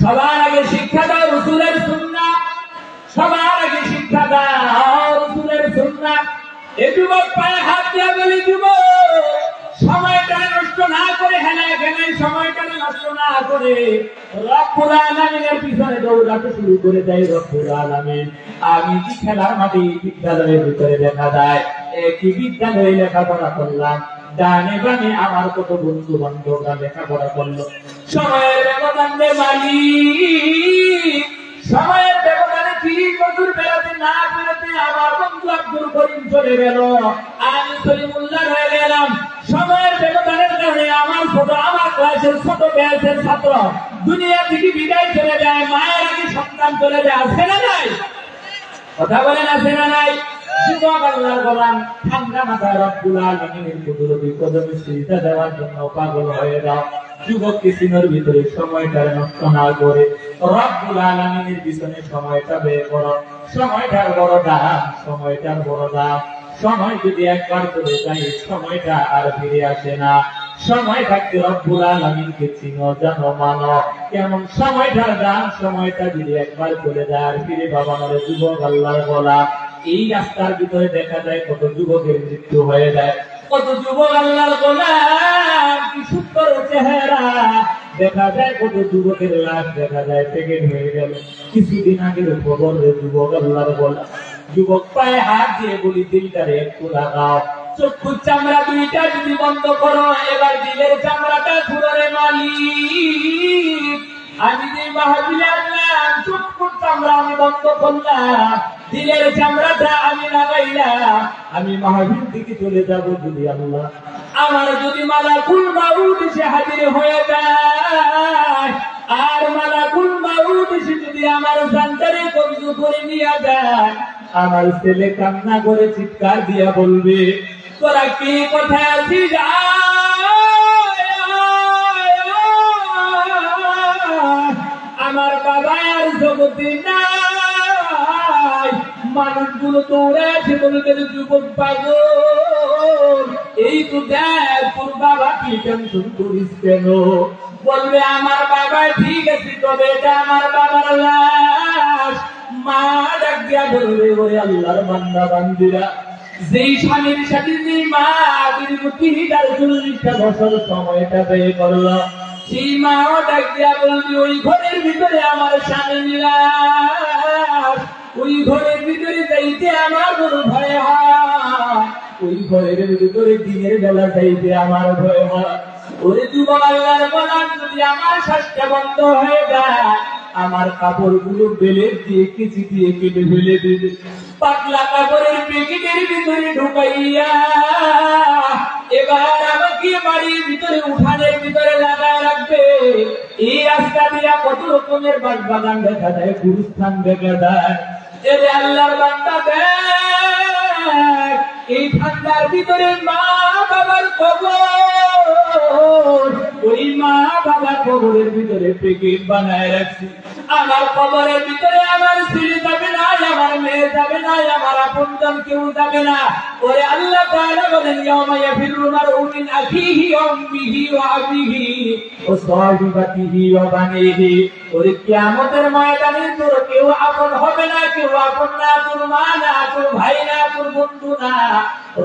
সবার আগে শিক্ষা দাও রাসূলের সুন্নাহ, সবার আগে শিক্ষা দাও রাসূলের সুন্নাহ। এই যুবক পায়ে হাত দিয়ে বলি যুবক, সময়টা নষ্ট না করে, হেলায় গেলায় সময়টা নষ্ট না করে রব্বুল আলামিনের পিছনে দৌড়াতে শুরু করে দেয়। রব্বুল আলামিন আমি কি খেলার মাঠে বিদ্যালয়ের ভিতরে দেখা যায়, একই বিদ্যালয়ে লেখাপড়া করলাম, ডানে বামে আমার কত বন্ধু বান্ধবরা লেখাপড়া করলো, সময়ের ব্যবধানে মালিক, সময়ের ব্যবধানে 30 বছর বেড়াতে না বেড়াতে আমার বন্ধু আব্দুল করিম চলে গেল, আমি সলিমুল্লাহ হয়ে গেলাম। সময়ের ব্যবধানের কারণে আমার ছোট, আমার ক্লাসের ছোট ব্যাচের ছাত্র দুনিয়া থেকে বিদায় চলে যায়, মায়ের আগে সন্তান চলে যায়, আছে না নাই? কথা বলেন আছে না নাই? যুবক আল্লাহর গোলাম ঠান্ডা মাথায় রব্বুল আলামিনের কুদরতি কদমে সিজদা দেওয়ার জন্য পাগল হয়ে যাও। যুবককে সিনোর ভিতরে সময়টা নষ্ট না করে রব্বুল আলামিনের পিছনে সময়টা ব্যয় করো। সময়টার বড় দাম, সময়টার বড় দাম। সময় যদি একবার চলে যায় সময়টা আর ফিরে আসে না। সময় থাকতে রব্বুল আলামিনকে চিনো, জানো, মানো। কেমন সময়টার দাম, সময়টা যদি একবার চলে যায় আর ফিরে পাবা না। যুবক আল্লাহর গোলাম, এই রাস্তার ভিতরে দেখা যায় কত যুবকের মৃত্যু হয়ে যায়, কত যুবক আল্লাহর গোলাম কি সুন্দর চেহারা, দেখা যায় কত যুবকের লাশ দেখা যায় প্যাকেট হয়ে গেল। কিছুদিন আগের খবর, যুবক আল্লাহর গোলাম, যুবক পায়ে হাত দিয়ে বলি দিলটারে একটু লাগাও, চক্ষুর চামড়া দুইটা যদি বন্ধ করো, এবার দিলের চামড়াটা খুলো রে মালিক। আমি যে মাহফিলে আসলাম, চক্ষুর চামড়া আমি বন্ধ করলাম, দিলের চামড়াটা আমি লাগাইলাম, আমি মাহফিল থেকে চলে যাব যদি আল্লাহ আমার যদি মালাকুল মাউত এসে হাজির হয়ে যায়, আর মালাকুল মাউত এসে যদি আমার জানটারে কবজ করে নিয়ে যায়, আমার ছেলে কান্না করে চিৎকার দিয়া বলবে, তোরা কি কোথায় আছিস? আমার বাবা আর জগতে নাই। মানুষগুলো দৌড়ে আছে বলতে, যুবক পাগল, এই তো দেখ তোর বাবা কি টেনশন করিস কেন? বলবে আমার বাবা ঠিক গেছি, তবে এটা আমার বাবার লাশ। মা ডাক দিয়া বলবে, ওই আল্লাহর বান্দা বান্দিরা, যেই স্বামীর সাথে যেই মা দীর্ঘ 40টা বছর সময়টা ব্যয় করলো, সেই মাও ডাক দিয়া বলবে, ওই ঘরের ভিতরে আমার স্বামীর লাশ, ওই ঘরের ভিতরে যাইতে আমার কোনো ভয় হয়, ওই ঘরের ভিতরে দিনের বেলা যাইতে আমার ভয় হয়। ওরে যুবক, আল্লাহর বলা, যদি আমার শ্বাসটা বন্ধ হয়ে যায়, আমার কাপড়গুলো বেলের দিয়ে কেচি দিয়ে কেটে ফেলে দিবে, পাতলা কাপড়ের প্যাকেটের ভিতরে ঢুকাইয়া এবার আমাকে বাড়ির ভিতরে উঠানের ভিতরে লাগায় রাখবে। এই রাস্তা দিয়া কত রকমের বাগান দেখা যায়, গুরুস্থান দেখা যায়। এরে আল্লাহর বান্দা দেখ, এই ঠান্ডার ভিতরে মা বাবার কবর, ওই মা বাবার কবরের ভিতরে প্যাকেট বানায় রাখছি। আমার কবরের ভিতরে আমার ছেলে যাবে না, আমার মেয়ে যাবে না, আমার আপনজন কেউ যাবে না। ওরে আল্লাহ তাআলা বলেন, ইয়াউমা ইয়াফিরুল মারউ মিন আখিহি ওয়া উম্মিহি ওয়া আবিহি ওয়া সাহিবাতিহি ওয়া বানিহি। ওরে কিয়ামতের ময়দানে তোর কেউ আপন হবে না, কেউ আপন না, তোর মা না, তোর ভাই না, তোর বন্ধু না।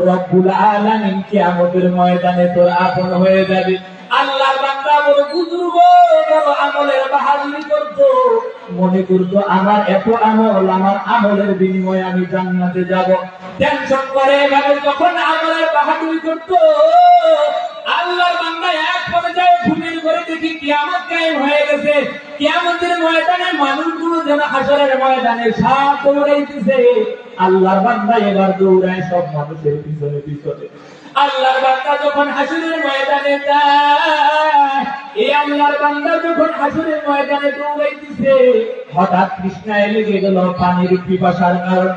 রব্বুল আলামিন কিয়ামতের ময়দানে তোর আপন হয়ে যাবে। আল্লাহর বান্দা বড় বুজুর্গ, বড় আমলের বাহাদুরি করতো, মনে করতো আমার এত আমল, আমার আমলের বিনিময়ে আমি জান্নাতে যাব। টেনশন করে এভাবে যখন আমলের বাহাদুরি করতো, আল্লাহর বান্দা এক পর্যায়ে ঘুমের ঘরে দেখি কিয়ামত কায়েম হয়ে গেছে। কিয়ামতের ময়দানে মানুষগুলো যেন হাসরের ময়দানে সাপ দৌড়াইতেছে। আল্লাহর বান্দা এবার দৌড়ায় সব মানুষের পিছনে পিছনে। আল্লাহর বান্দা যখন হাসরের ময়দানে যায়, এই আল্লাহর বান্দা যখন হাসরের ময়দানে দৌড়াইতেছে, হঠাৎ তৃষ্ণায় লেগে গেল পানির পিপাসার কারণ।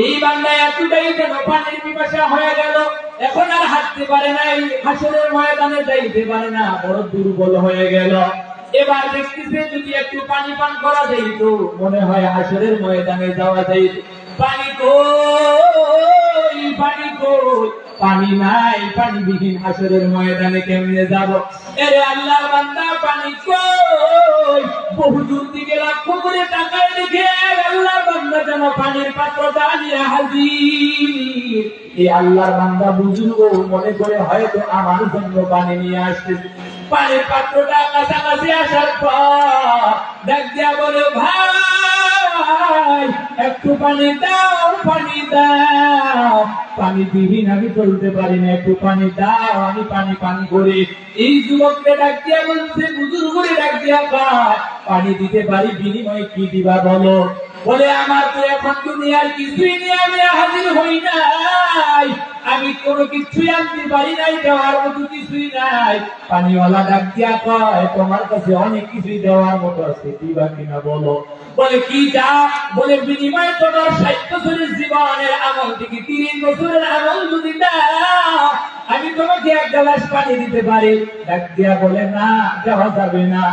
এই বান্দা এতটাই যেন পানির পিপাসা হয়ে গেল, এখন আর হাঁটতে পারে না, হাসরের ময়দানে যাইতে পারে না, বড় দুর্বল হয়ে গেল। এবার দেখতেছে যদি একটু পানি পান করা যাইত, মনে হয় হাসরের ময়দানে যাওয়া যাইত। পানি কই, পানি কই, পানি নাই, পানিবিহীন হাসরের ময়দানে কেমনে যাব? এরে আল্লাহর বান্দা, পানি কই? বহু দূর দিকে লক্ষ্য করে তাকায় দেখে আল্লাহর বান্দা যেন পানির পাত্রটা নিয়ে হাজির। এই আল্লাহর বান্দা বুঝুর্গ মনে করে হয়তো আমার জন্য পানি নিয়ে আসতেছে। পানির পাত্রটা কাছাকাছি আসার পর ডাক দিয়া বলে, ভাই একটু পানি দাও, পানি দাও, পানি বিহীন আমি চলতে পারি না, একটু পানি দাও, আমি পানি পান করি। এই যুবককে ডাক দিয়া বলছে, বুজুর্গরে ডাক দিয়া, পানি দিতে পারি, বিনিময়ে কি দিবা বলো? বলে, আমার তো এখন দুনিয়ার কিছুই নিয়ে আমি হাজির হই নাই, আমি কোনো কিছুই আনতে পারি নাই, দেওয়ার মতো কিছুই নাই। পানিওয়ালা ডাক দিয়া কয়, তোমার কাছে অনেক কিছুই দেওয়ার মতো আছে, দিবা কিনা বলো? বলে, কি যা? বলে, বিনিময়ে তোমার 60 বছরের জীবনের আমল থেকে 30 বছরের আমল যদি দাও, আমি তোমাকে এক গ্লাস পানি দিতে পারি। ডাক দিয়া বলে, না, দেওয়া যাবে না।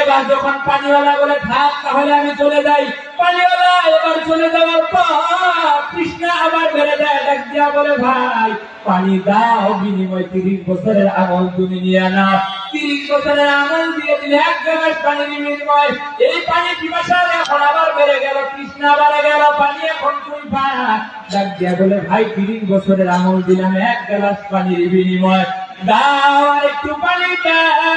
এবার যখন পানিওয়ালা বলে, থাক তাহলে আমি চলে যাই, পানিওয়ালা এবার চলে যাওয়ার পর তৃষ্ণা আবার বেড়ে যায়। ডাক দিয়া বলে, ভাই পানি দাও, বিনিময় 30 বছরের আমল তুমি নিয়ে নাও। 30 বছরের আমল দিয়ে দিলে এক গ্লাস পানির বিনিময় এই পানি পিপাসা এখন আবার বেড়ে গেল, তৃষ্ণা বেড়ে গেল, পানি এখন তুই পা। ডাক দিয়া বলে, ভাই 30 বছরের আমল দিলাম, এক গ্লাস পানির বিনিময় দাও, আর একটু পানি দাও।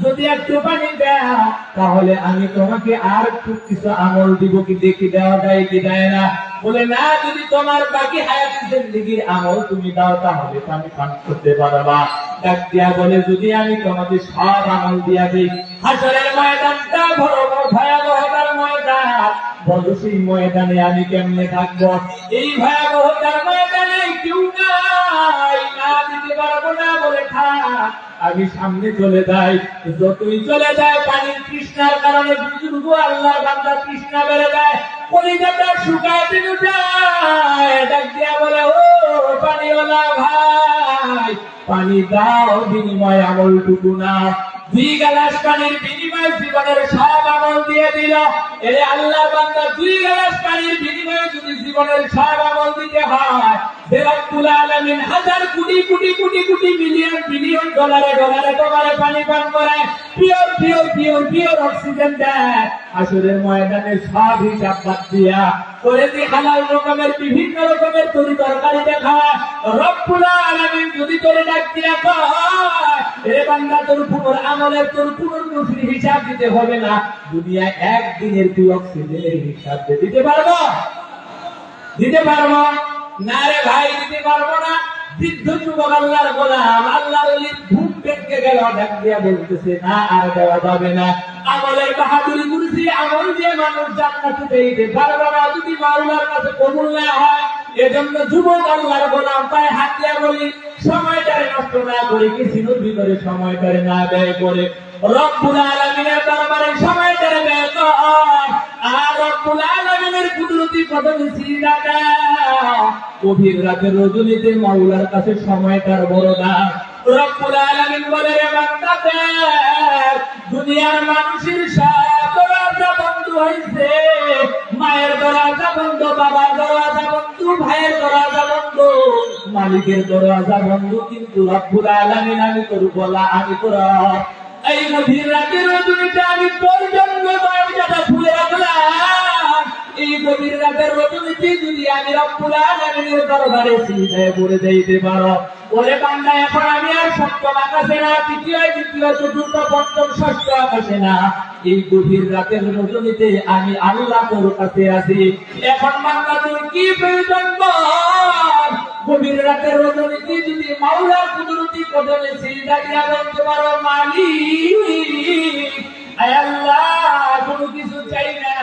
যদি একটু পানি দাও তাহলে আমি তোমাকে আর একটু কিছু আমল দিব, কি দেখি দেওয়া যায় কি দেয় না। বলে, না, যদি তোমার বাকি হায়াতের জিন্দেগির আমল তুমি দাও তাহলে পানি পান করতে পারবা। ডাক দিয়া বলে, যদি আমি তোমাকে সব আমল দিয়া দিই, হাসরের ময়দানটা বড় ভয়াবহতার ময়দান, বলো সেই ময়দানে আমি কেমনে থাকবো? এই ভয়াবহতার ময়দানে কেউ নাই, না দিতে পারবো না। বলে, থাক, আমি সামনে চলে যাই। যতই চলে যায় পানির তৃষ্ণার কারণে বুজুর্গ আল্লাহর বান্দা তৃষ্ণা বেড়ে যায়, কলিজাটা শুকায় দিতে যায়। ডাক দিয়া বলে, ও পানিওয়ালা ভাই, পানি দাও, বিনিময় আমলটুকু না। 2 গ্লাস পানির বিনিময়ে জীবনের সব আমল দিয়ে দিল। এরে আল্লাহর বান্দা, 2 গ্লাস পানির বিনিময়ে যদি জীবনের সব আমল দিতে হয়, যে রব্বুল আলামিন হাজার কোটি কোটি কোটি কোটি মিলিয়ন বিলিয়ন ডলারে পানি পান করায়, পিওর অক্সিজেন দেয়, হাসরের ময়দানে সব হিসাব বাদ দিয়া করে দিয়ে হালাল রকমের বিভিন্ন রকমের তরি তরকারি দেখায়। রব্বুল আলামিন যদি তোরে ডাক দিয়া কয়, এ বান্দা তোর পুনর আমলের তোর পুনর্মুখী হিসাব দিতে হবে না, দুনিয়ায় একদিনের তুই অক্সিজেনের হিসাব দিতে পারবো? দিতে পারবো না রে ভাই, দিতে পারবো না। বৃদ্ধ যুবক আল্লাহর গোলাম, আল্লাহর ওলি ঘুম পেটকে গেল, ডাক দিয়া বলতেছে না আর দেওয়া যাবে না। আমলের বাহাদুরি করেছি, আমল দিয়ে মানুষ জান্নাতে যেতে পারবে না যদি মাওলার কাছে কবুল না হয়। এজন্য যুবক আল্লাহর গোলাম পায়ে হাত দিয়া বলি, সময়টারে নষ্ট না করে, কিছুর ভিতরে সময়টারে না ব্যয় করে রব্বুল আলামিনের দরবারে সময়টারে ব্যয় কর। আর রব্বুল আলামিনের কুদরতি কদমে সিজদা দাও। গভীর রাতের রজনীতে মাওলার কাছে সময়টার বড় দাম। রব্বুল আলামিন বলে, রে বান্দা দেখ, দুনিয়ার মানুষের সব দরজা বন্ধ হইছে, মায়ের দরজা বন্ধ, বাবার দরজা বন্ধ, ভাইয়ের দরজা বন্ধ, মালিকের দরজা বন্ধ, কিন্তু রব্বুল আলামিন আমি তোর বলা, আমি তোর এই গভীর রাতের রজনীতে আমি তোর জন্য দরজাটা খুলে রাখলাম। এই গভীর রাতের রজনীতে যদি আমি রব্বুল আলামিনের দরবারে সিজদায় পড়ে যাইতে পারো, ওরে বান্দা এখন আমি আর সপ্তম আকাশে না, তৃতীয় দ্বিতীয় চতুর্থ পঞ্চম ষষ্ঠ আকাশে না, এই গভীর রাতের রজনীতে আমি আল্লাহ তোর কাছে আছি। এখন বান্দা তোর কি প্রয়োজন বল? গভীর রাতের রজনীতে যদি মাওলার কুদরতি কদমে সিজদা দিয়া বলতে পারো, মালিক আয় আল্লাহ, কোনো কিছু চাই না,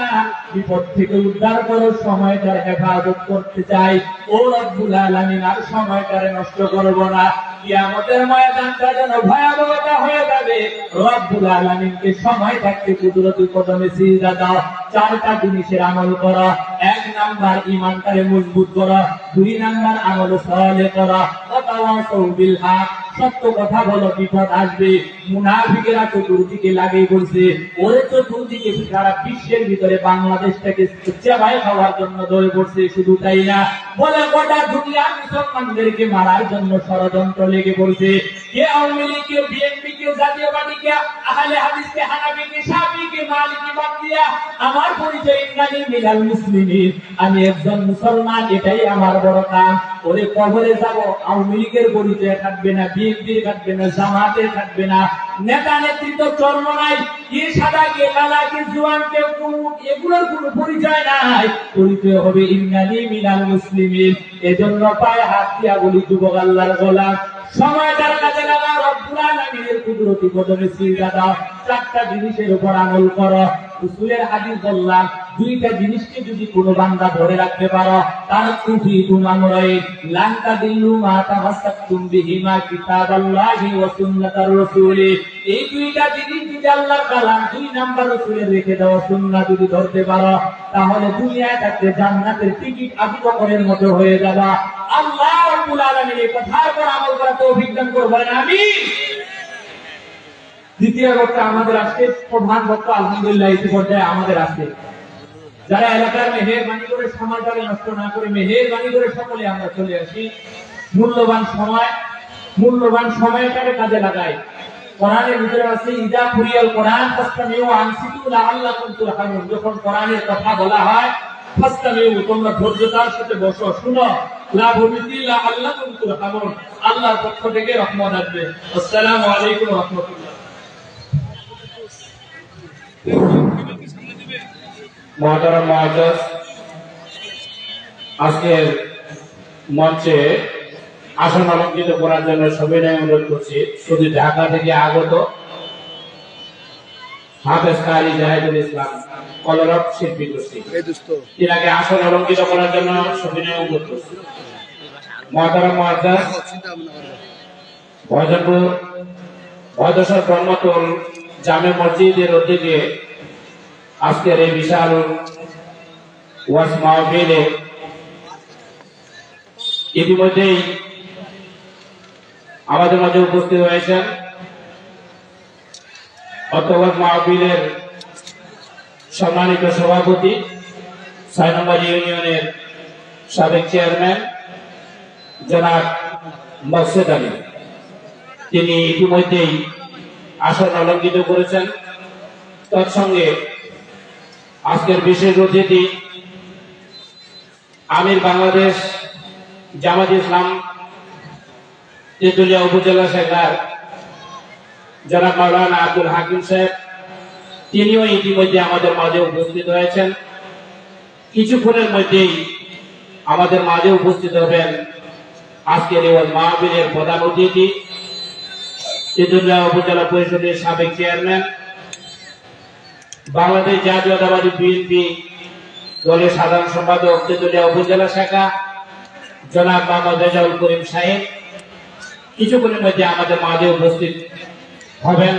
বিপদ থেকে উদ্ধার করো, সময়টার হেফাজত করতে চাই, ও রব্বুল আলামিন আর সময়টারে নষ্ট করব না। কিয়ামতের ময়দানটা যেন ভয়াবহতা হয়ে যাবে, রব্বুল আলামিনকে সময় থাকতে কুদরতি কদমে সিজদা দাও। চারটা জিনিসের আমল করো। 1 নাম্বার ঈমানটারে মজবুত করো, 2 নাম্বার আমল সালেহ করো, ওয়াতাওয়াসাউ বিল হক, সত্য কথা বলো, বিপদ আসবে। মুনাফিকেরা চতুর্দিকে লাগিয়ে পড়ছে, ওরে চতুর্দিকে সারা বিশ্বের ভিতরে বাংলাদেশটাকে চেবাই খাওয়ার জন্য দৌড়ে পড়ছে। শুধু তাই না, বলে গোটা দুনিয়ার মুসলমানদেরকে মারার জন্য ষড়যন্ত্র লেগে পড়ছে। কে আওয়ামী লীগ, কে বিএনপি, কে জাতীয় পার্টি, কে আহলে হাদিস, কে হানাফি, কে শাফিঈ, কে মালিকি, বাদ দিয়া আমার পরিচয় ইন্নানি মিনাল মুসলিমিন, আমি একজন মুসলমান, এটাই আমার বড় কাম। ওরে কবরে যাব, আওয়ামী লীগের পরিচয় থাকবে না, বিএনপির থাকবে না, জামাতের থাকবে না, নেতা নেতৃত্ব চর্ম নাই, কে সাদা, কে কালা, কে জোয়ান, কে কুমুক, এগুলোর কোনো পরিচয় নাই। পরিচয় হবে ইন্নানি মিনাল মুসলিমিন। এজন্য পায়ে হাত দিয়া বলি, যুবক আল্লাহর গোলাম, সময়টার কাজে লাগা, রব্বুল আলামিনের কুদরতি কদমে সিজদা দাও। 4টা জিনিসের উপর আমল করো। রাসূলের হাদিস বললাম, 2টা জিনিসকে যদি কোনো বান্দা ধরে রাখতে পারো, তার তুফিতুম আমরাইন লান তাদিল্লু মা তামাসসাকতুম বিহিমা কিতাবাল্লাহি ওয়া সুন্নাতার রাসূলি। এই 2টা জিনিস যদি আল্লাহর কালাম, 2 নাম্বার রাসূলের রেখে দেওয়া সুন্নাহ যদি ধরতে পারো, তাহলে দুনিয়ায় থাকতে জান্নাতের টিকিট আবু বকরের মতো হয়ে যাবে। আল্লাহ রাব্বুল আলামিন এই কথার উপর আমল করার তৌফিক দান করবেন, আমিন। দ্বিতীয় বক্তা আমাদের আজকে প্রধান বক্তা, আলহামদুলিল্লাহ এই পর্যায়ে আমাদের আছে, যারা এলাকার মেহেরবানি করে সময়টাকে নষ্ট না করে মেহেরবানি করে সকলে আমরা চলে আসি। মূল্যবান সময়টাকে কাজে লাগাই। কোরআনের ভিতরে আছে, ইদা কুরিয়াল কোরআন ফাসতামিউ আনসিতু লাআল্লাকুম তুরহামুন। যখন কোরআনের কথা বলা হয়, ফাসতামিউ, তোমরা ধৈর্যতার সাথে বসো, শুনো, লা ভূমিতি লাআল্লাকুম তুরহামুন, আল্লাহর পক্ষ থেকে রহমত আসবে। আসসালামু আলাইকুম ওয়া রাহমাতুল্লাহ। মহতারাম মুআজ্জাজ, আজকের মঞ্চে আসন অলঙ্কৃত করার জন্য সবিনয় অনুরোধ করছি শুধু ঢাকা থেকে আগত হাফেজ কারি জাহিদুল ইসলাম কলরব শিল্পী গোষ্ঠী, তিনাকে আসন অলঙ্কৃত করার জন্য সবিনয় অনুরোধ করছি। মহতারাম মুআজ্জাজ, ভজনপুর ভদ্রসর ব্রহ্মতুল জামে মসজিদের উদ্যোগে আজকের এই বিশাল ওয়াজ মাহফিলে ইতিমধ্যেই আমাদের মাঝে উপস্থিত হয়েছেন অত্র ওয়াজ মাহফিলের সম্মানিত সভাপতি, 6 নম্বর ইউনিয়নের সাবেক চেয়ারম্যান জনাব মকসেদ আলী, তিনি ইতিমধ্যেই আসন অলঙ্কৃত করেছেন। তৎসঙ্গে আজকের বিশেষ অতিথি আমির বাংলাদেশ জামাত ইসলাম তেঁতুলিয়া উপজেলা শাখার জনাব মাওলানা আব্দুল হাকিম সাহেব, তিনিও ইতিমধ্যে আমাদের মাঝে উপস্থিত হয়েছেন। কিছুক্ষণের মধ্যেই আমাদের মাঝে উপস্থিত হবেন আজকের এই মাহফিলের প্রধান অতিথি, তেঁতুলিয়া উপজেলা পরিষদের সাবেক চেয়ারম্যান, বাংলাদেশ জাতীয়তাবাদী বিএনপি দলের সাধারণ সম্পাদক তেঁতুলিয়া উপজেলা শাখা জনাব মোহাম্মদ রেজাউল করিম সাহেব কিছুক্ষণের মধ্যে আমাদের মাঝে উপস্থিত হবেন।